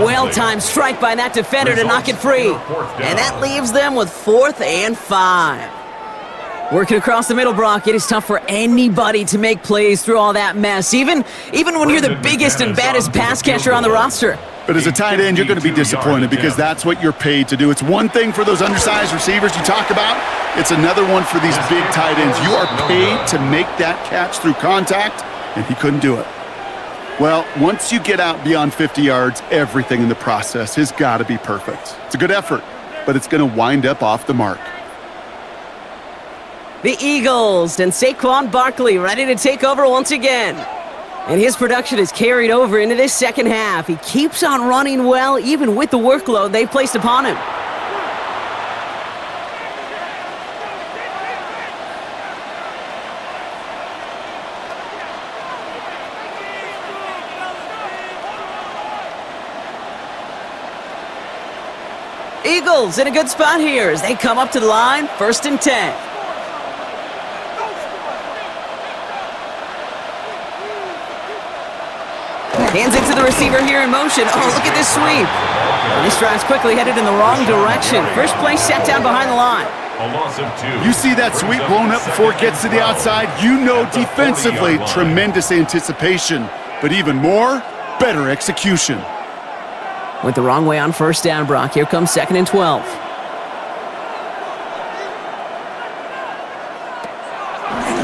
Well-timed strike by that defender to knock it free. And that leaves them with 4th and 5. Working across the middle, Brock, it is tough for anybody to make plays through all that mess, even when you're the biggest and baddest pass catcher on the roster. But as a tight end, you're going to be disappointed because that's what you're paid to do. It's one thing for those undersized receivers you talk about. It's another one for these big tight ends. You are paid to make that catch through contact, and he couldn't do it. Well, once you get out beyond 50 yards, everything in the process has got to be perfect. It's a good effort, but it's going to wind up off the mark. The Eagles and Saquon Barkley ready to take over once again. And his production is carried over into this second half. He keeps on running well, even with the workload they've placed upon him. Eagles in a good spot here as they come up to the line, 1st and 10. Hands it to the receiver here in motion. Oh, look at this sweep. And this drive's quickly headed in the wrong direction. First play set down behind the line. A loss of 2. You see that sweep blown up before it gets to the outside, you know defensively, tremendous anticipation. But even more, better execution. Went the wrong way on 1st down, Brock. Here comes 2nd and 12.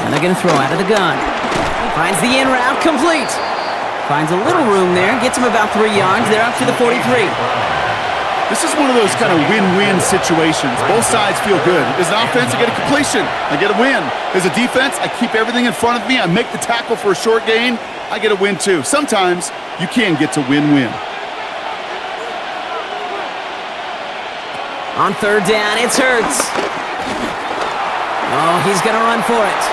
And they're going to throw out of the gun. Finds the in route, complete. Finds a little room there, gets him about 3 yards. They're up to the 43. This is one of those kind of win-win situations. Both sides feel good. As an offense, I get a completion. I get a win. As a defense, I keep everything in front of me. I make the tackle for a short gain. I get a win too. Sometimes you can get to win-win. On 3rd down, it's Hurts. Oh, he's going to run for it.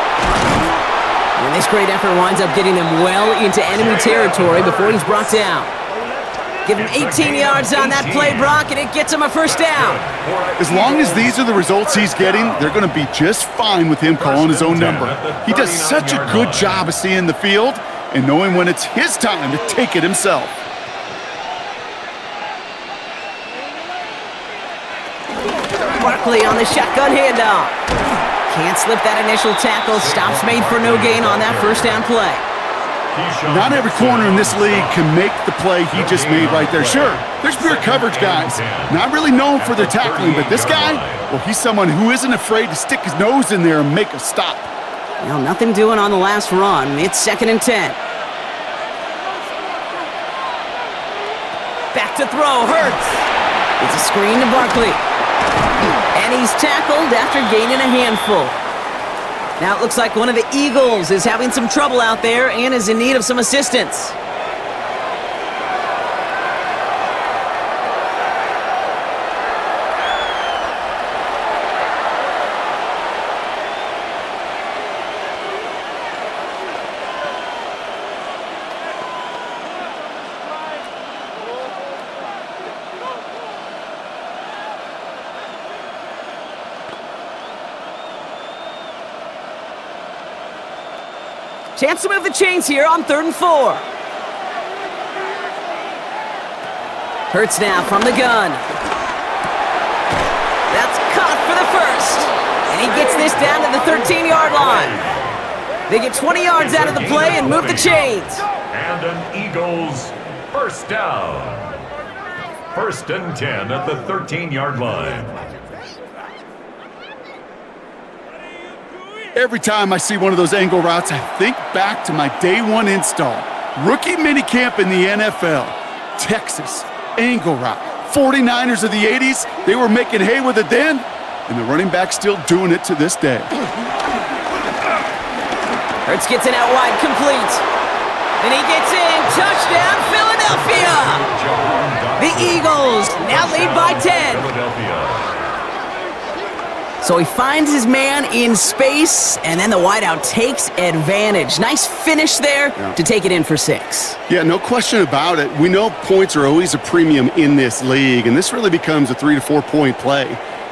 And this great effort winds up getting him well into enemy territory before he's brought down. Give him 18 yards on that play, Brock, and it gets him a 1st down. As long as these are the results he's getting, they're going to be just fine with him calling his own number. He does such a good job of seeing the field and knowing when it's his time to take it himself. Barkley on the shotgun handoff. Can't slip that initial tackle. Stops made for no gain on that 1st down play. Not every corner in this league can make the play he just made right there. Sure, there's pure coverage guys, not really known for their tackling, but this guy, well, he's someone who isn't afraid to stick his nose in there and make a stop. Well, nothing doing on the last run. It's 2nd and 10. Back to throw, Hurts. It's a screen to Barkley. And he's tackled after gaining a handful. Now it looks like one of the Eagles is having some trouble out there and is in need of some assistance. Chance to move the chains here on 3rd and 4. Hurts now from the gun. That's caught for the first. And he gets this down to the 13-yard line. They get 20 yards out of the play and move the chains. And an Eagles first down. 1st and 10 at the 13-yard line. Every time I see one of those angle routes, I think back to my day one install. Rookie minicamp in the NFL. Texas, angle route. 49ers of the 80s, they were making hay with it then, and the running back's still doing it to this day. Hurts gets it out wide, complete. And he gets in, touchdown, Philadelphia! The Eagles now lead by 10. Philadelphia. So he finds his man in space, and then the wideout takes advantage. Nice finish there to take it in for 6. Yeah, no question about it. We know points are always a premium in this league, and this really becomes a 3 to 4 point play,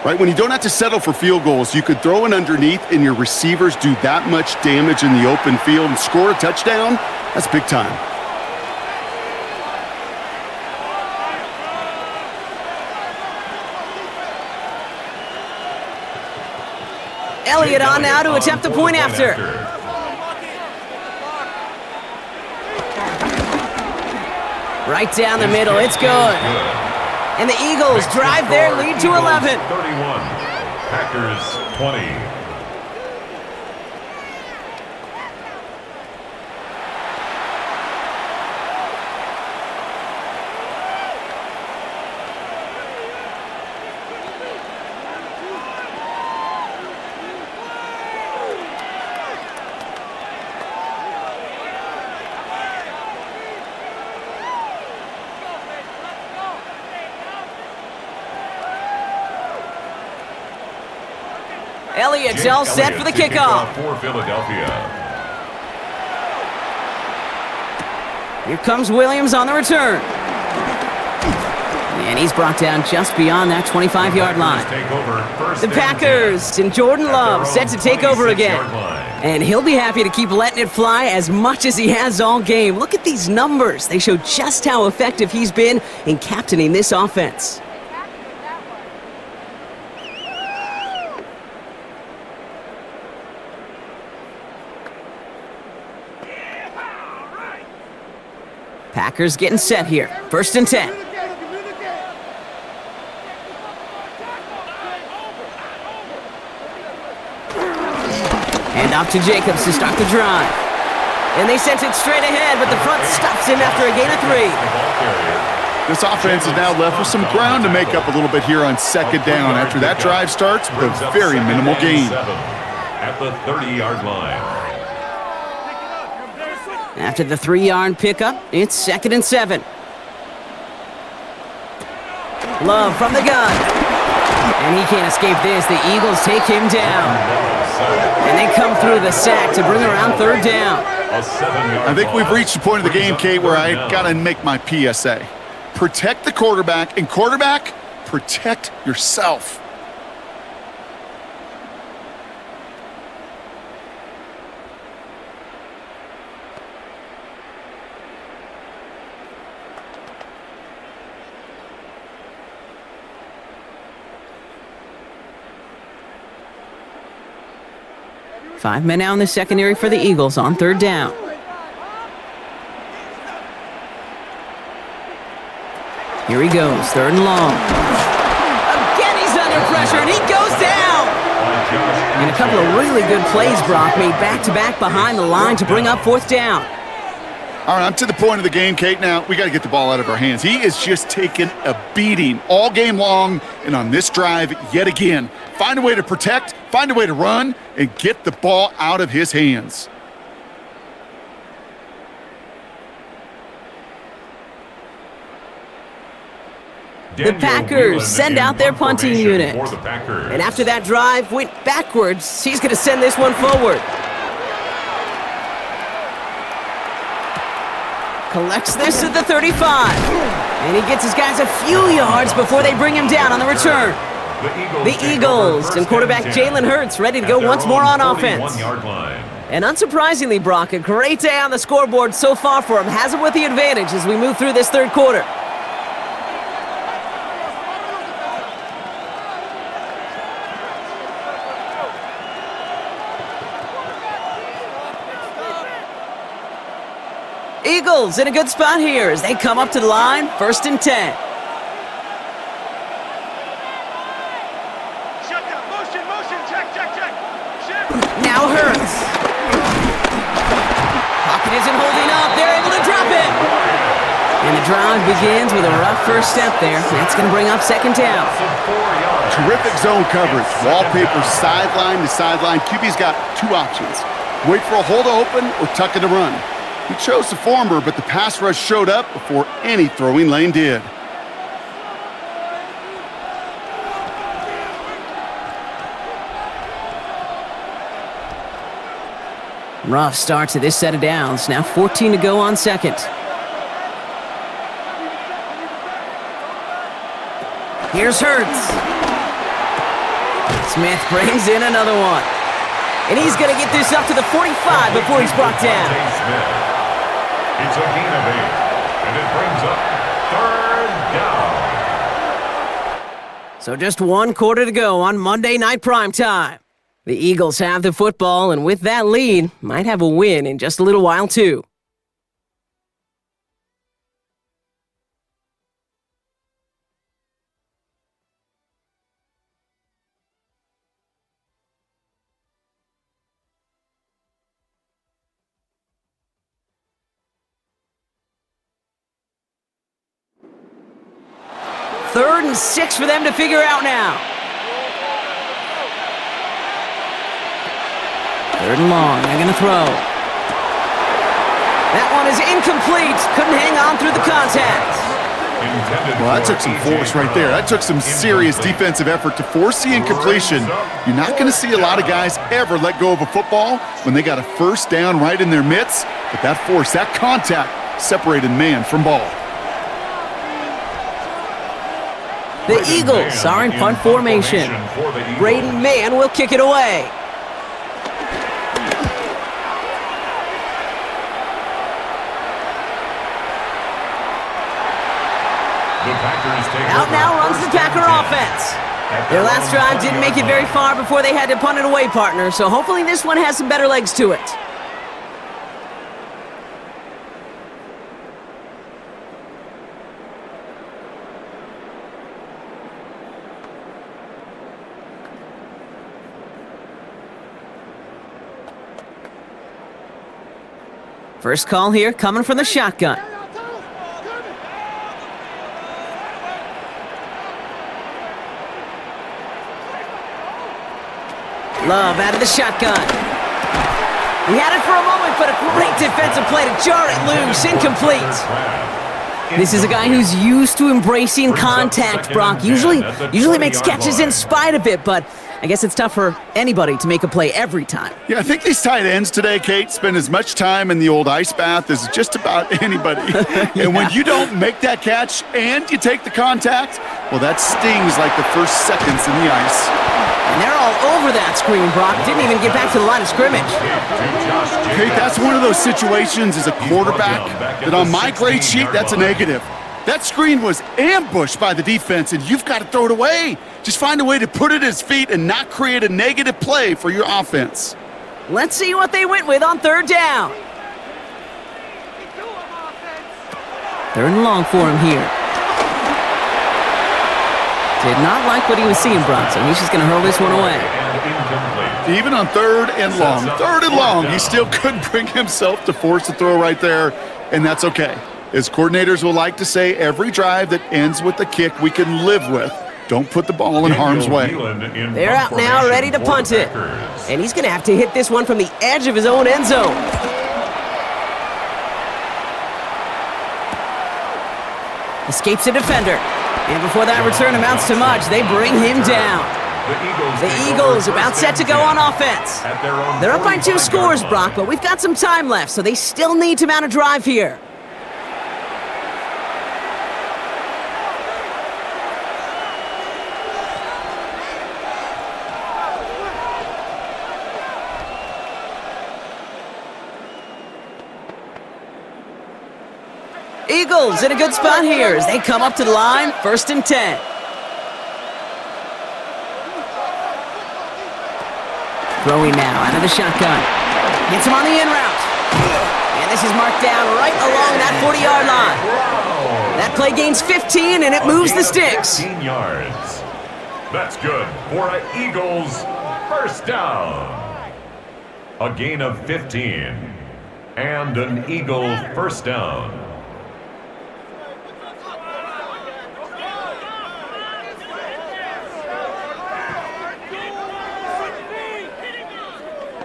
right? When you don't have to settle for field goals, you could throw it underneath and your receivers do that much damage in the open field and score a touchdown. That's big time. Elliott on now to attempt the point after. Right down the middle, it's good. And the Eagles drive their lead to 11. 31, Packers 20. Elliott's all set for the kickoff. For Philadelphia. Here comes Williams on the return. And he's brought down just beyond that 25-yard line. The Packers and Jordan Love set to take over again. And he'll be happy to keep letting it fly as much as he has all game. Look at these numbers. They show just how effective he's been in captaining this offense. Packers getting set here. 1st and 10. And off to Jacobs to start the drive. And they sent it straight ahead, but the front stops him after a gain of 3. This offense is now left with some ground to make up a little bit here on 2nd down after that drive starts with a very minimal gain. At the 30-yard line. After the 3-yard pickup, it's 2nd and 7. Love from the gun. And he can't escape this. The Eagles take him down. And they come through the sack to bring around 3rd down. I think we've reached the point of the game, Kate, where I got to make my PSA. Protect the quarterback, and quarterback, protect yourself. Five men out in the secondary for the Eagles on 3rd down. Here he goes, 3rd and long. Again, he's under pressure, and he goes down! And a couple of really good plays, Brock, made back-to-back behind the line to bring up 4th down. All right, I'm to the point of the game, Kate. Now, we got to get the ball out of our hands. He is just taking a beating all game long, and on this drive, yet again. Find a way to protect, find a way to run, and get the ball out of his hands. The Packers send out their punting unit. And after that drive went backwards, he's going to send this one forward. Collects this at the 35. And he gets his guys a few yards before they bring him down on the return. The Eagles and quarterback Jalen Hurts ready to go once more on offense. And unsurprisingly, Brock, a great day on the scoreboard so far for him. Has him with the advantage as we move through this third quarter. Eagles in a good spot here as they come up to the line, 1st and 10. Now Hurts. Pocket isn't holding up. They're able to drop it. And the drive begins with a rough first step there. That's going to bring up 2nd down. Terrific zone coverage. Wallpaper sideline to sideline. QB's got two options. Wait for a hole to open or tuck it to run. He chose the former, but the pass rush showed up before any throwing lane did. Rough start to this set of downs. Now 14 to go on 2nd. Here's Hurts. Smith brings in another one. And he's going to get this up to the 45 before he's brought down. It's a gain of 8, and it brings up 3rd down. So just 1 quarter to go on Monday Night Primetime. The Eagles have the football, and with that lead, might have a win in just a little while, too. Third and 6 for them to figure out now. 3rd and long, they're going to throw. That one is incomplete. Couldn't hang on through the contact. Well, that took some force right there. That took some serious defensive effort to force the incompletion. You're not going to see a lot of guys ever let go of a football when they got a 1st down right in their midst. But that force, that contact, separated man from ball. The Eagles are in punt formation. Braden Mann will kick it away. Out now runs the Packer offense. Their last drive didn't make it very far before they had to punt it away, partner, so hopefully this one has some better legs to it. First call here coming from the shotgun. Love out of the shotgun. He had it for a moment, but a great defensive play to jar it loose. Incomplete. This is a guy who's used to embracing contact, Brock. Usually makes catches in spite of it, but I guess it's tough for anybody to make a play every time. Yeah, I think these tight ends today, Kate, spend as much time in the old ice bath as just about anybody. Yeah. And when you don't make that catch and you take the contact, well, that stings like the first seconds in the ice. And they're all over that screen, Brock. Didn't even get back to the line of scrimmage. Kate, that's one of those situations as a quarterback that on my grade sheet, that's a negative. That screen was ambushed by the defense, and you've got to throw it away. Just find a way to put it at his feet and not create a negative play for your offense. Let's see what they went with on 3rd down. 3rd and long for him here. Did not like what he was seeing, Bronson. He's just going to hurl this one away. Even on 3rd and long, he still couldn't bring himself to force the throw right there. and that's okay. As coordinators will like to say, every drive that ends with a kick we can live with. Don't put the ball in harm's way. They're out now, ready to punt it. And he's going to have to hit this one from the edge of his own end zone. Escapes a defender. And before that return amounts to much, they bring him down. The Eagles about set to go on offense. They're up by 2 scores, Brock, but we've got some time left, so they still need to mount a drive here. Eagles in a good spot here as they come up to the line, 1st and 10. Throwing now out of the shotgun. Gets him on the in route. And this is marked down right along that 40-yard line. That play gains 15, and it moves the sticks. 15 yards. That's good for an Eagles first down. A gain of 15. And an Eagle first down.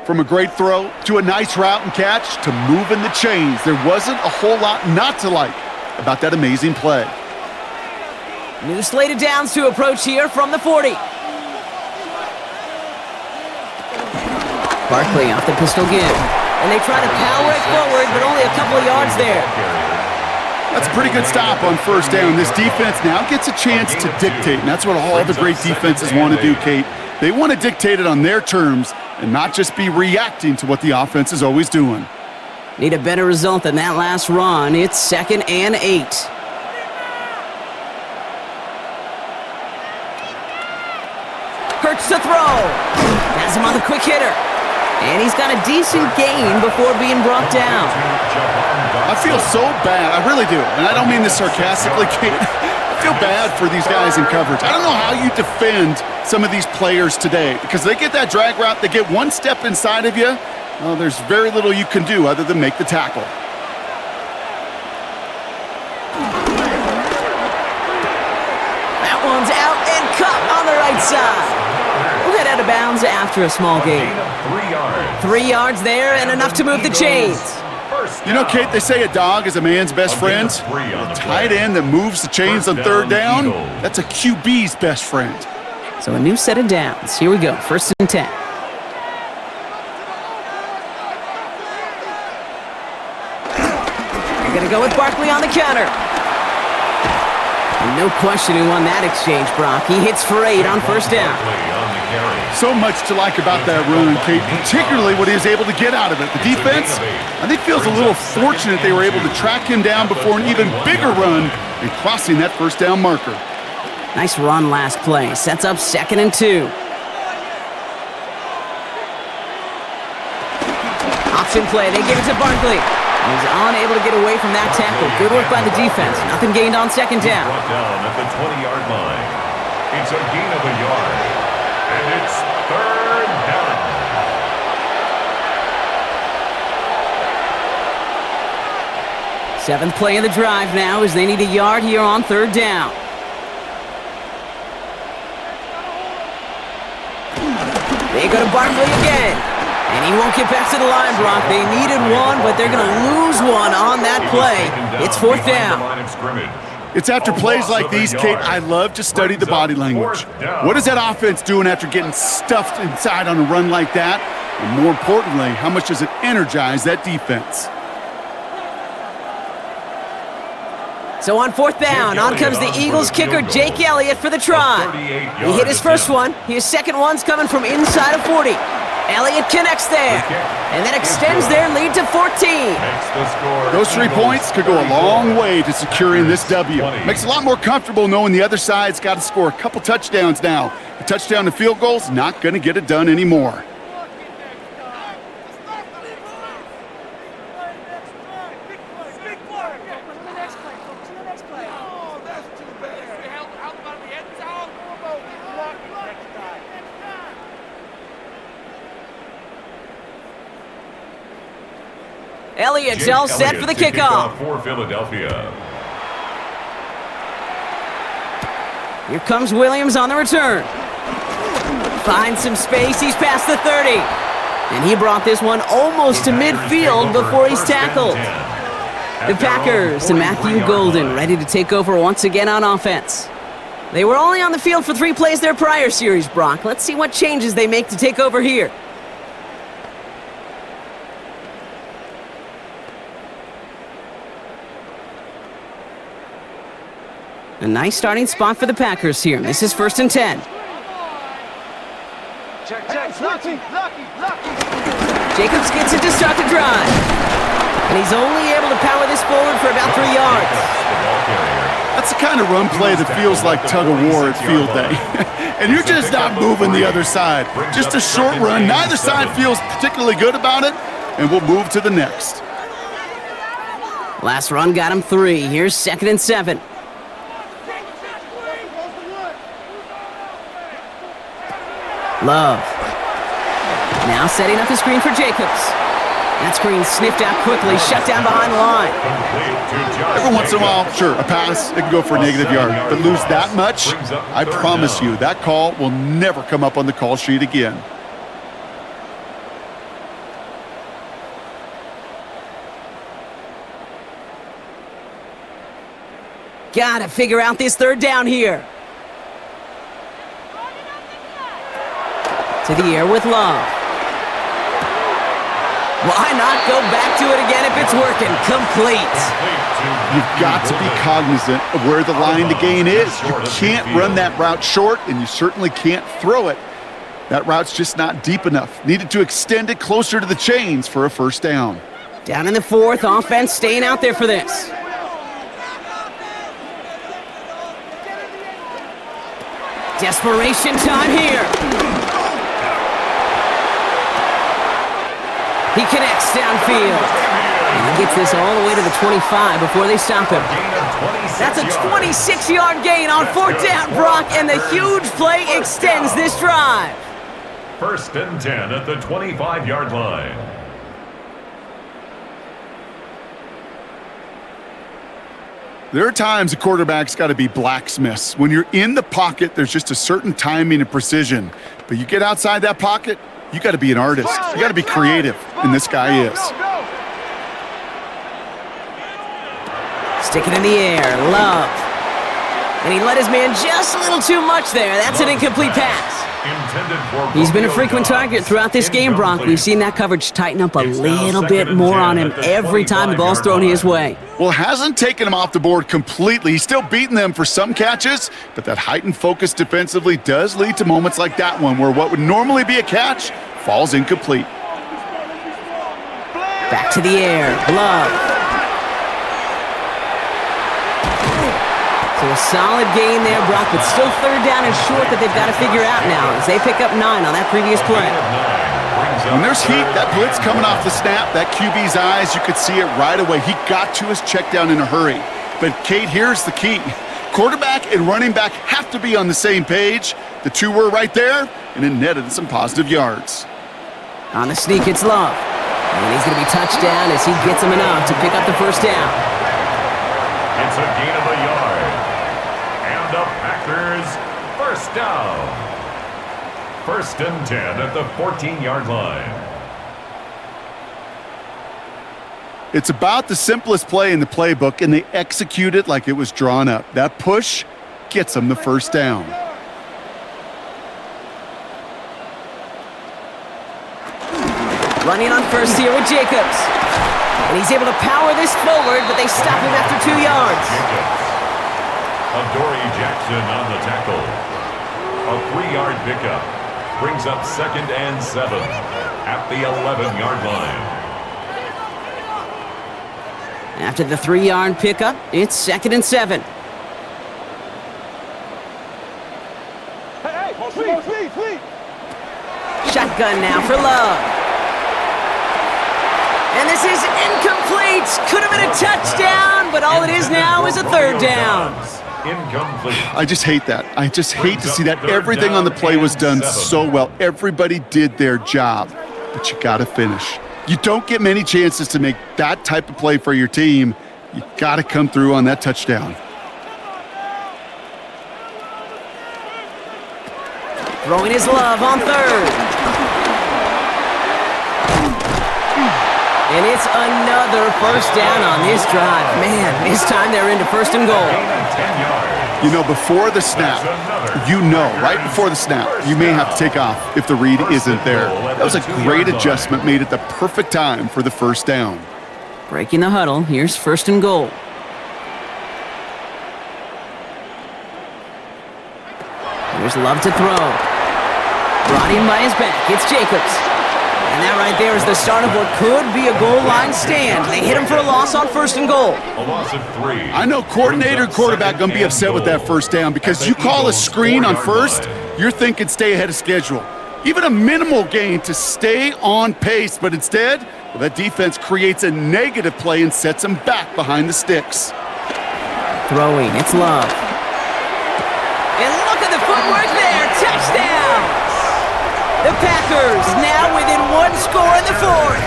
From a great throw to a nice route and catch to moving the chains, there wasn't a whole lot not to like about that amazing play. New slate of downs to approach here from the 40. Barkley off the pistol give. And they try to power it forward, but only a couple of yards there. That's a pretty good stop on 1st down. This defense now gets a chance to dictate, and that's what all the great defenses want to do, Kate. They want to dictate it on their terms and not just be reacting to what the offense is always doing. Need a better result than that last run. It's 2nd and 8. Hurts to throw. Has him on the quick hitter. And he's got a decent gain before being brought down. I feel so bad. I really do. And I don't mean this sarcastically, Kate. I feel bad for these guys in coverage. I don't know how you defend some of these players today because they get that drag route, they get one step inside of you. Well, there's very little you can do other than make the tackle. That one's out and caught on the right side. We'll head out of bounds after a small gain. 3 yards there and enough to move the chains. You know, Kate, they say a dog is a man's best friend. A tight end that moves the chains on 3rd down, that's a QB's best friend. So a new set of downs. Here we go, 1st and 10. They're going to go with Barkley on the counter. And no question who won that exchange, Brock. He hits for 8 on 1st down. So much to like about that run, Kate, particularly what he was able to get out of it. The defense, I think, feels a little fortunate they were able to track him down before an even bigger run and crossing that 1st down marker. Nice run last play. Sets up 2nd and 2. Option play. They give it to Barkley. He's unable to get away from that tackle. Good work by the defense. Nothing gained on 2nd down. Brought down at the 20-yard line. It's a gain of a yard. And it's 3rd down. Seventh play of the drive now as they need a yard here on 3rd down. They go to Barkley again. And he won't get back to the line, Brock. They needed one, but they're going to lose one on that play. It's 4th down. It's after plays like these, Kate, I love to study the body language. What is that offense doing after getting stuffed inside on a run like that? And more importantly, how much does it energize that defense? So on 4th down, on comes the Eagles kicker, Jake Elliott, for the try. He hit his first one. His second one's coming from inside of 40. Elliott connects there, and that extends their lead to 14. Those 3 points could go a long way to securing this W. Makes it a lot more comfortable knowing the other side's got to score a couple touchdowns now. A touchdown to field goal's not going to get it done anymore. Elliott's all set for the kickoff. For Philadelphia. Here comes Williams on the return. Finds some space. He's past the 30. And he brought this one almost to midfield before he's tackled. The Packers and Matthew Golden ready to take over once again on offense. They were only on the field for 3 plays their prior series, Brock. Let's see what changes they make to take over here. A nice starting spot for the Packers here. This is 1st and 10. Check, lucky. Jacobs gets it to start the drive. And he's only able to power this forward for about 3 yards. That's the kind of run play that feels like tug-of-war at field day. And you're just not moving the other side. Just a short run. Neither side feels particularly good about it, and we'll move to the next. Last run got him 3. Here's 2nd and 7. Love. Now setting up the screen for Jacobs. That screen sniffed out quickly, shut down behind the line. Every once in a while, sure, a pass, it can go for a negative yard. But lose that much, I promise you, that call will never come up on the call sheet again. Gotta figure out this 3rd down here. To the air with Love. Why not go back to it again if it's working? Complete. You've got to be cognizant of where the line to gain is. You can't run that route short, and you certainly can't throw it. That route's just not deep enough. Needed to extend it closer to the chains for a 1st down. Down in the 4th, offense staying out there for this. Desperation time here. He connects downfield. And he gets this all the way to the 25 before they stop him. That's a 26-yard gain on 4th down, Brock, and the huge play extends this drive. 1st and 10 at the 25-yard line. There are times a quarterback's got to be blacksmiths. When you're in the pocket, there's just a certain timing and precision. But you get outside that pocket, you got to be an artist. You got to be creative, and this guy is. Stick it in the air, Love. And he let his man just a little too much there. That's an incomplete pass. He's been a frequent target throughout this game, Brock. We've seen that coverage tighten up a little bit more on him every time the ball's thrown his way. Well, hasn't taken him off the board completely. He's still beating them for some catches, but that heightened focus defensively does lead to moments like that one where what would normally be a catch falls incomplete. Back to the air, Love. So a solid gain there, Brock, but still 3rd down and short that they've got to figure out now as they pick up 9 on that previous play. When there's heat, that blitz coming off the snap, that QB's eyes, you could see it right away. He got to his check down in a hurry. But, Kate, here's the key. Quarterback and running back have to be on the same page. The 2 were right there, and it netted some positive yards. On the sneak, it's Love. And he's going to be touched down as he gets him enough to pick up the 1st down. It's a gain of a yard. And the Packers, 1st down. 1st and 10 at the 14-yard line. It's about the simplest play in the playbook, and they execute it like it was drawn up. That push gets them the 1st down. Running on 1st here with Jacobs. And he's able to power this forward, but they stop him after 2 yards. Adoree Jackson on the tackle. A 3-yard pickup brings up 2nd and 7 at the 11-yard line. After the 3-yard pickup, it's 2nd and 7. Please. Shotgun now for Love. And this is incomplete. Could have been a touchdown, but all it is now is a 3rd down. Incomplete. I just hate that. I just hate to see that. Everything on the play was done so well. Everybody did their job, but you got to finish. You don't get many chances to make that type of play for your team. You got to come through on that touchdown. Throwing his love on third. And it's another first down on this drive. Man, this time they're into first and goal. You know, before the snap, right before the snap, you may have to take off if the read isn't there. That was a great adjustment made at the perfect time for the first down. Breaking the huddle, here's first and goal. Here's Love to throw. Brought in by his back, it's Jacobs. And that right there is the start of what could be a goal line stand. They hit him for a loss on first and goal. A loss of 3. I know coordinator and quarterback going to be upset with that first down because you call a screen on first, you're thinking stay ahead of schedule. Even a minimal gain to stay on pace, but instead, well, that defense creates a negative play and sets them back behind the sticks. Throwing, it's Love. And look at the footwork there, touchdown! The Packers now within one score in the fourth.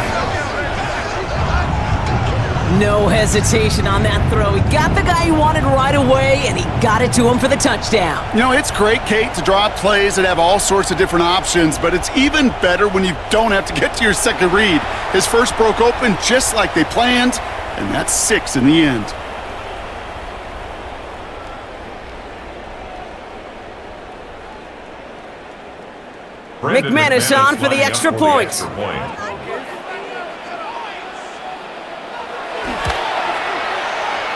No hesitation on that throw. He got the guy he wanted right away, and he got it to him for the touchdown. You know, it's great, Kate, to draw up plays that have all sorts of different options, but it's even better when you don't have to get to your second read. His first broke open just like they planned, and that's 6 in the end. McManus on for the extra point.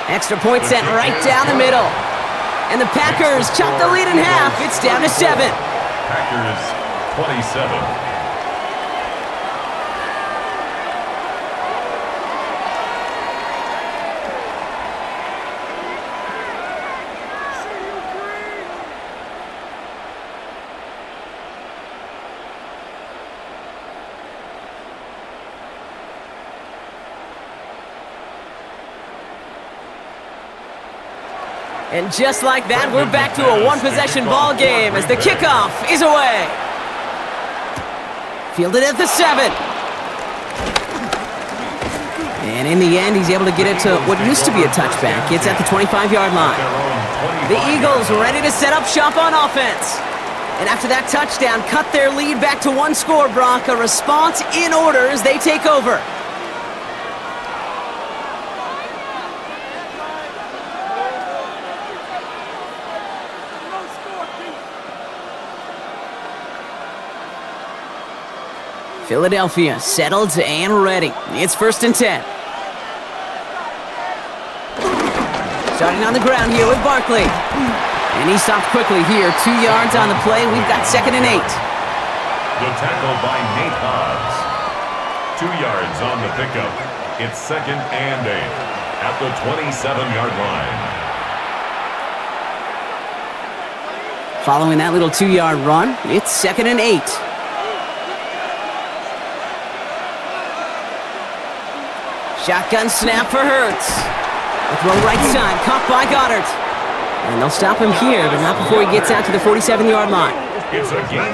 Extra point sent right down the middle. And the Packers chop the lead in half. It's down to 7. Packers 27. And just like that, we're back to a one-possession ball game as the kickoff is away. Fielded at the 7. And in the end, he's able to get it to what used to be a touchback. It's at the 25-yard line. The Eagles ready to set up shop on offense. And after that touchdown, cut their lead back to one score, Brock. A response in order as they take over. Philadelphia settled and ready. It's first and 10. Starting on the ground here with Barkley. And he stopped quickly here. 2 yards on the play. We've got second and 8. The tackle by Nate Hobbs. 2 yards on the pickup. It's second and 8 at the 27-yard line. Following that little 2-yard run, it's second and 8. Shotgun snap for Hurts. The throw right side, caught by Goddard. And they'll stop him here, but not before he gets out to the 47-yard line.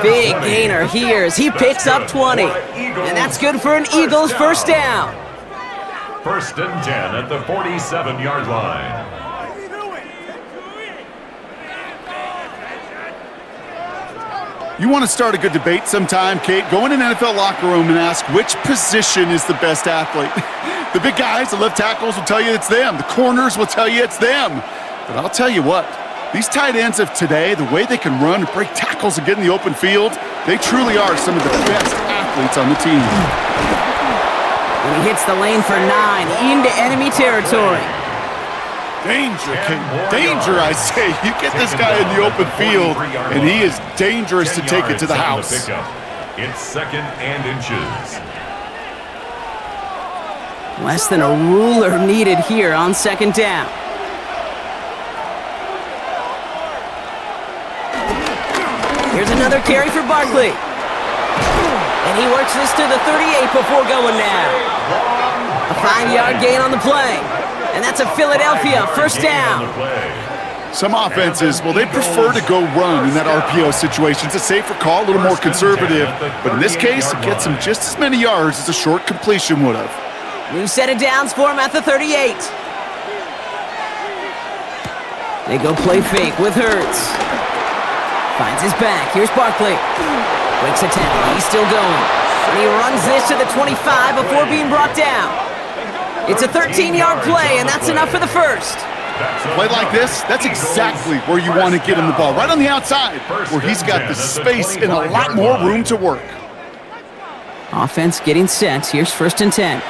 Big gainer here as he picks up 20. And that's good for an Eagles first down. First and 10 at the 47-yard line. You want to start a good debate sometime, Kate? Go in an NFL locker room and ask which position is the best athlete. The big guys, the left tackles will tell you it's them. The corners will tell you it's them. But I'll tell you what, these tight ends of today, the way they can run and break tackles and get in the open field, they truly are some of the best athletes on the team. And he hits the lane for 9 into enemy territory. Danger, Kate. Danger, I say. You get this guy in the open field, and he is dangerous to take it to the house. It's second and inches. Less than a ruler needed here on second down. Here's another carry for Barkley. And he works this to the 38 before going down. A 5-yard gain on the play. And that's a Philadelphia first down. Some offenses, well, they prefer to go run in that RPO situation. It's a safer call, a little more conservative. But in this case, it gets him just as many yards as a short completion would have. New set of downs for him at the 38. They go play fake with Hurts. Finds his back. Here's Barkley. Breaks a tackle. He's still going. And he runs this to the 25 before being brought down. It's a 13-yard play, and that's enough for the first. A play like this, that's exactly where you want to get him the ball. Right on the outside, where he's got the space and a lot more room to work. Offense getting set. Here's 1st and 10.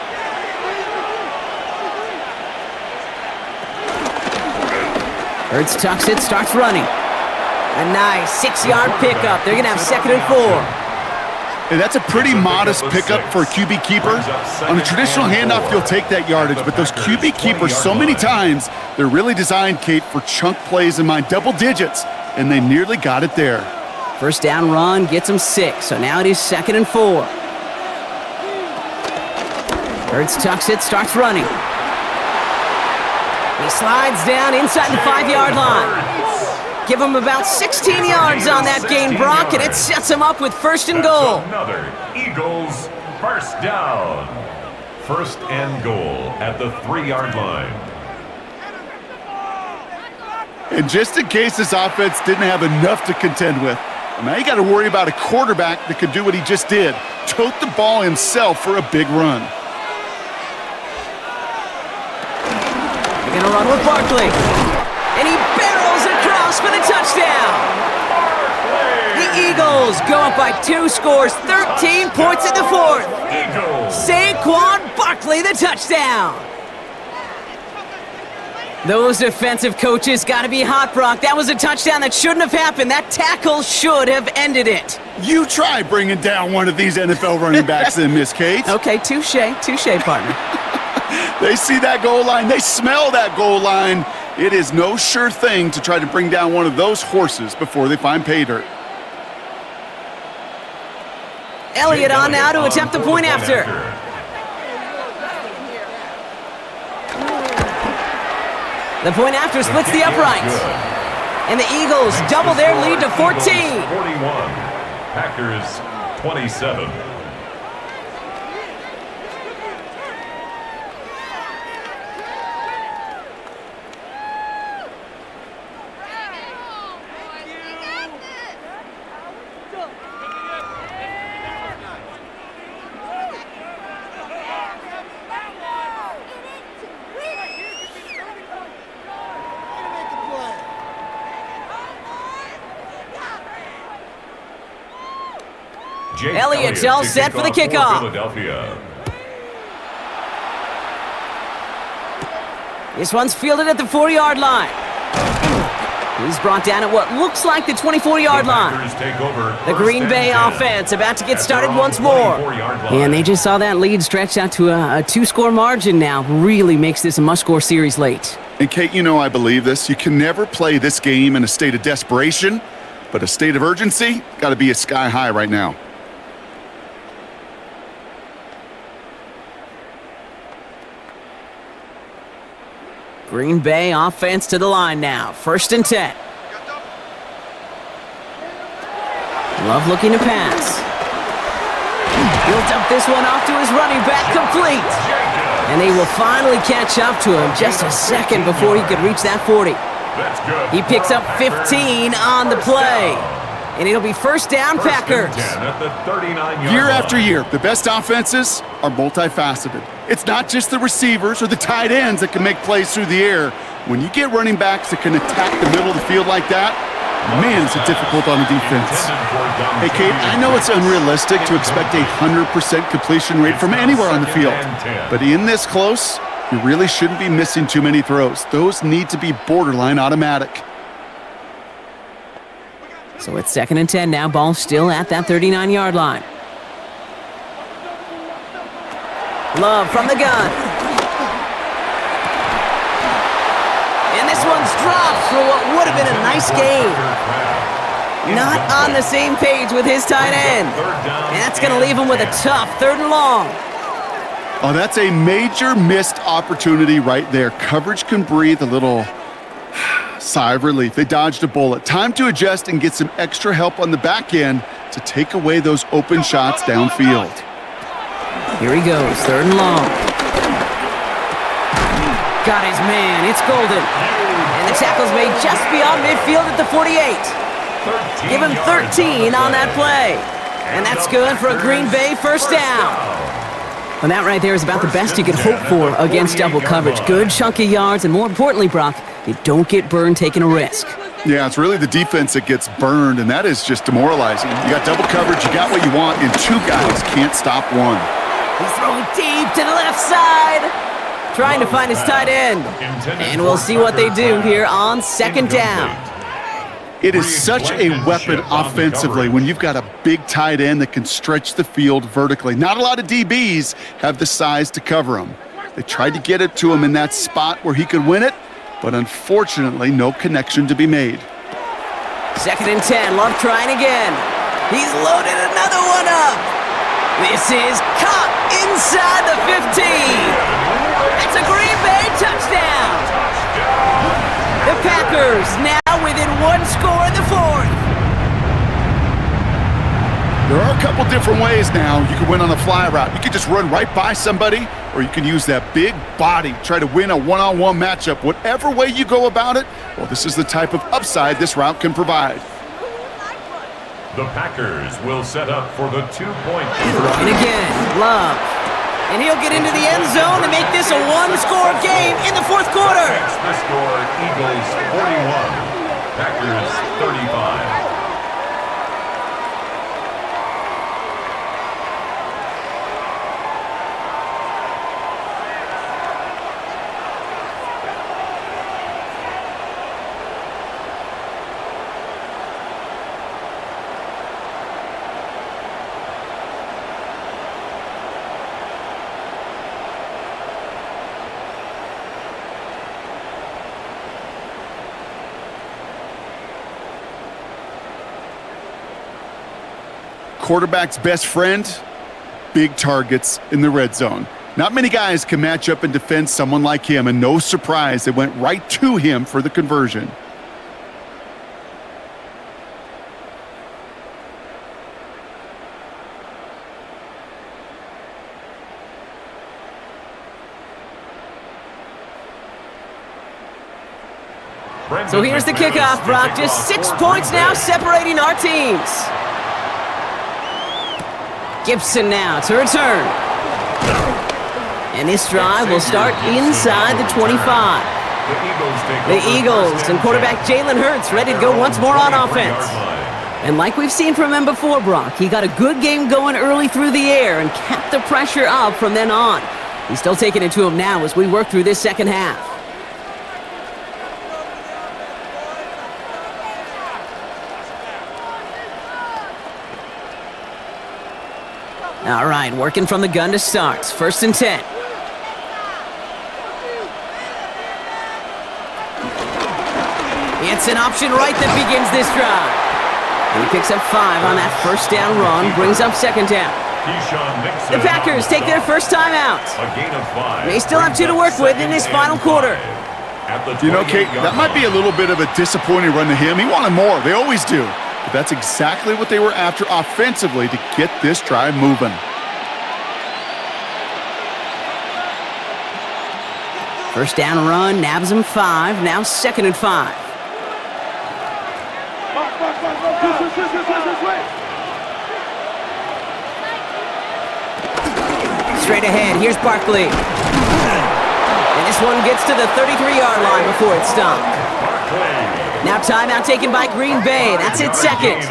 Hurts tucks it, starts running. A nice 6-yard pickup. They're going to have 2nd and 4. And that's a pretty modest pickup for a QB keeper. On a traditional handoff, you'll take that yardage, but those QB keepers, so many times, they're really designed, Kate, for chunk plays in my double digits, and they nearly got it there. First down run gets him 6, so now it is 2nd and 4. Hurts tucks it, starts running. He slides down inside the 5-yard line. Give him about 16 yards on that gain, Brock, and it sets him up with 1st and goal. Another Eagles first down. 1st and goal at the 3-yard line. And just in case this offense didn't have enough to contend with, now you got to worry about a quarterback that could do what he just did, tote the ball himself for a big run. They're going to run with Barkley, and he barrels across for the touchdown. The Eagles go up by 2 scores, 13 points in the 4th. Saquon Barkley, the touchdown. Those defensive coaches got to be hot, Brock. That was a touchdown that shouldn't have happened. That tackle should have ended it. You try bringing down one of these NFL running backs then, Miss Kate. Okay, touche, partner. They see that goal line. They smell that goal line. It is no sure thing to try to bring down one of those horses before they find pay dirt. Elliott on now to attempt the point after. The point after splits the uprights. And the Eagles double their lead to 14. 41. Packers 27. Elliott's all set for the kickoff. Philadelphia. This one's fielded at the 4-yard line. He's brought down at what looks like the 24-yard line. The Green Bay offense about to get started once more. And they just saw that lead stretch out to a 2-score margin now. Really makes this a must-score series late. And Kate, you know I believe this. You can never play this game in a state of desperation, but a state of urgency got to be a sky high right now. Green Bay offense to the line now. 1st and 10. Love looking to pass. Built up this one off to his running back, complete. And they will finally catch up to him just a second before he could reach that 40. He picks up 15 on the play. And it'll be 1st down, Packers. Year after year, the best offenses are multifaceted. It's not just the receivers or the tight ends that can make plays through the air. When you get running backs that can attack the middle of the field like that, man, is it difficult on the defense. Hey, Kate, I know it's unrealistic to expect a 100% completion rate from anywhere on the field. But in this close, you really shouldn't be missing too many throws. Those need to be borderline automatic. So it's 2nd and 10 now. Ball still at that 39-yard line. Love from the gun. And this one's dropped for what would have been a nice game. Not on the same page with his tight end. And that's going to leave him with a tough 3rd and long. Oh, that's a major missed opportunity right there. Coverage can breathe a little Sigh of relief. They dodged a bullet. Time to adjust and get some extra help on the back end to take away those open shots downfield. Here he goes, 3rd and long. Got his man, it's Golden. And the tackle's made just beyond midfield at the 48. Give him 13 on that play. And that's good for a Green Bay first down. And that right there is about the best you could hope for against double coverage. Good chunky yards, and more importantly, Brock, you don't get burned taking a risk. Yeah, it's really the defense that gets burned, and that is just demoralizing. You got double coverage, you got what you want, and 2 guys can't stop one. He's throwing deep to the left side, trying to find his tight end. And we'll see what they do here on 2nd down. It is such a weapon offensively when you've got a big tight end that can stretch the field vertically. Not a lot of DBs have the size to cover him. They tried to get it to him in that spot where he could win it, but unfortunately, no connection to be made. 2nd and 10, Love trying again. He's loaded another one up. This is caught inside the 15. That's a Green Bay touchdown. The Packers now within 1 score in the 4th. There are a couple different ways now you can win on a fly route. You can just run right by somebody, or you can use that big body, try to win a one-on-one matchup. Whatever way you go about it, well, this is the type of upside this route can provide. The Packers will set up for the 2-point And again, Love. And he'll get into the end zone to make this a 1-score game in the 4th quarter. The score, Eagles 41, Packers 35. Quarterback's best friend, big targets in the red zone. Not many guys can match up and defend someone like him, and no surprise, they went right to him for the conversion. So here's the kickoff, Brock. Just 6 points now separating our teams. Gibson now to return. And this drive will start inside the 25. The Eagles and quarterback Jalen Hurts ready to go once more on offense. And like we've seen from him before, Brock, he got a good game going early through the air and kept the pressure up from then on. He's still taking it to him now as we work through this second half. All right, working from the gun to start. 1st and 10. It's an option right that begins this drive. He picks up 5 on that 1st down run, brings up 2nd down. The Packers take their first time out. They still have 2 to work with in this final quarter. You know, Kate, that might be a little bit of a disappointing run to him. He wanted more. They always do. But that's exactly what they were after offensively to get this drive moving. First down run, nabs him 5, now 2nd and 5. Straight ahead, here's Barkley. And this one gets to the 33-yard line before it's stopped. Now timeout taken by Green Bay. That's its 2nd.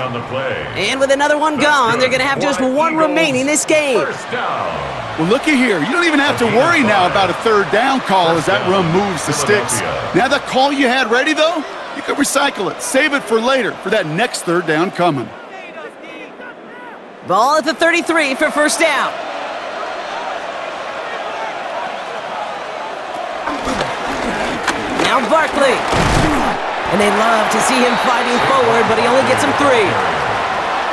And with another one gone, they're going to have just 1 remaining this game. Well, looky here. You don't even have to worry now about a 3rd down call as that run moves the sticks. Now that call you had ready, though, you can recycle it. Save it for later, for that next 3rd down coming. Ball at the 33 for 1st down. Now Barkley. And they love to see him fighting forward, but he only gets him 3.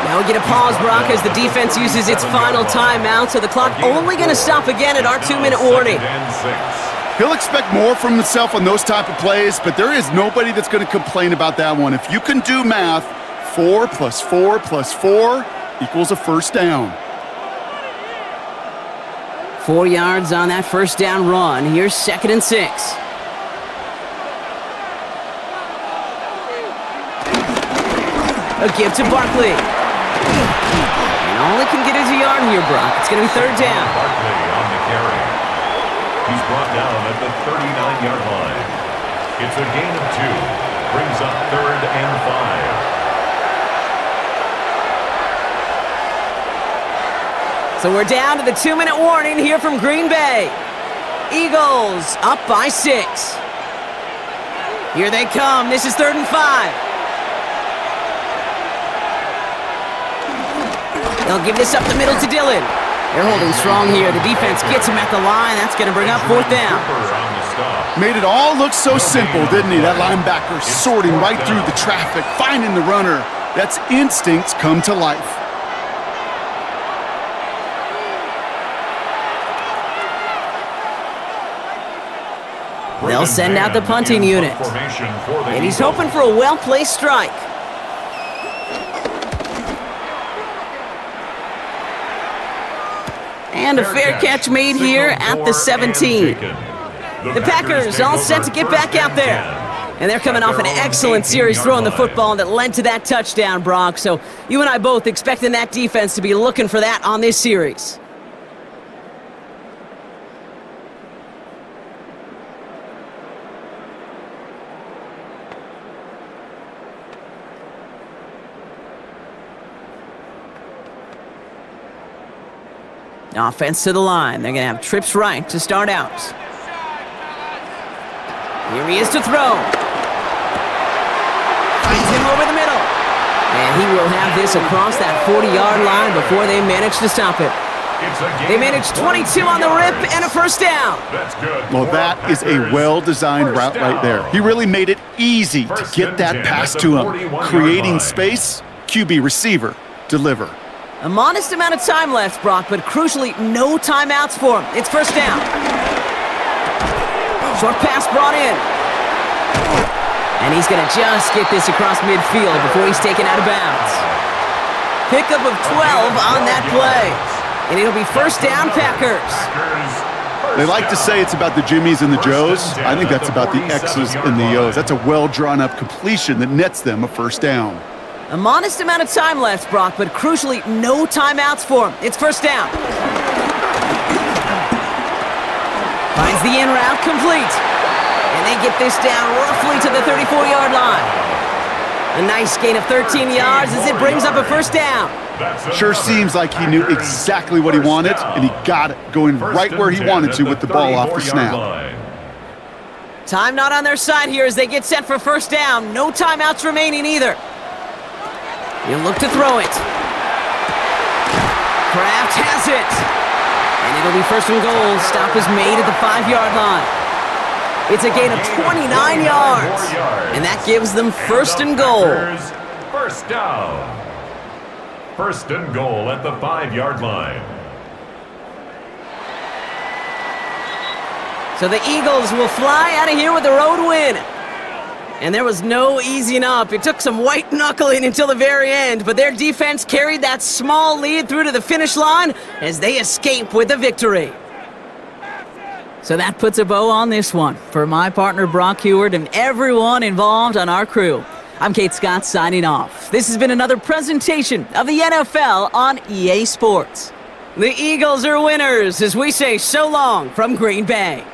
Now we get a pause, Brock, as the defense uses its final timeout, so the clock only going to stop again at our 2-minute warning. He'll expect more from himself on those type of plays, but there is nobody that's going to complain about that one. If you can do math, 4 + 4 + 4 equals a first down. 4 yards on that first down run. Here's 2nd and 6. A give to Barkley. And all he can get is a yard here, Brock. It's going to be 3rd down. Barkley on the carry. He's brought down at the 39-yard line. It's a gain of 2. Brings up 3rd and 5. So we're down to the 2-minute warning here from Green Bay. Eagles up by 6. Here they come. This is 3rd and 5. They'll give this up the middle to Dillon. They're holding strong here. The defense gets him at the line. That's going to bring up 4th down. Made it all look so simple, didn't he? That linebacker sorting right through the traffic, finding the runner. That's instincts come to life. They'll send out the punting unit. And he's hoping for a well-placed strike. And a fair catch made here at the 17. The Packers all set to get back out there. And they're coming off an excellent series throwing the football that led to that touchdown, Brock. So you and I both expecting that defense to be looking for that on this series. Offense to the line. They're going to have trips right to start out. Here he is to throw. Finds him over the middle. And he will have this across that 40-yard line before they manage to stop it. They managed 22 on the rip and a first down. That's good. Well, that is a well-designed route right there. He really made it easy to get that pass to him. Creating space, QB receiver, deliver. A modest amount of time left, Brock, but crucially, no timeouts for him. It's first down. Short pass brought in. And he's going to just get this across midfield before he's taken out of bounds. Pickup of 12 on that play. And it'll be first down, Packers. They like to say it's about the Jimmies and the Joes. I think that's about the X's and the O's. That's a well-drawn-up completion that nets them a first down. A modest amount of time left, Brock, but crucially, no timeouts for him. It's first down. Finds the in route complete. And they get this down roughly to the 34-yard line. A nice gain of 13 yards as it brings up a first down. Sure seems like he knew exactly what he wanted, and he got it going right where he wanted to with the ball off the snap. Time not on their side here as they get set for first down. No timeouts remaining either. He'll look to throw it. Kraft has it. And it'll be first and goal. Stop is made at the 5-yard line. It's a gain of 29 yards. And that gives them first and goal. First down. First and goal at the 5-yard line. So the Eagles will fly out of here with a road win. And there was no easing up. It took some white knuckling until the very end, but their defense carried that small lead through to the finish line as they escape with the victory. So that puts a bow on this one. For my partner Brock Heward and everyone involved on our crew, I'm Kate Scott signing off. This has been another presentation of the NFL on EA Sports. The Eagles are winners as we say so long from Green Bay.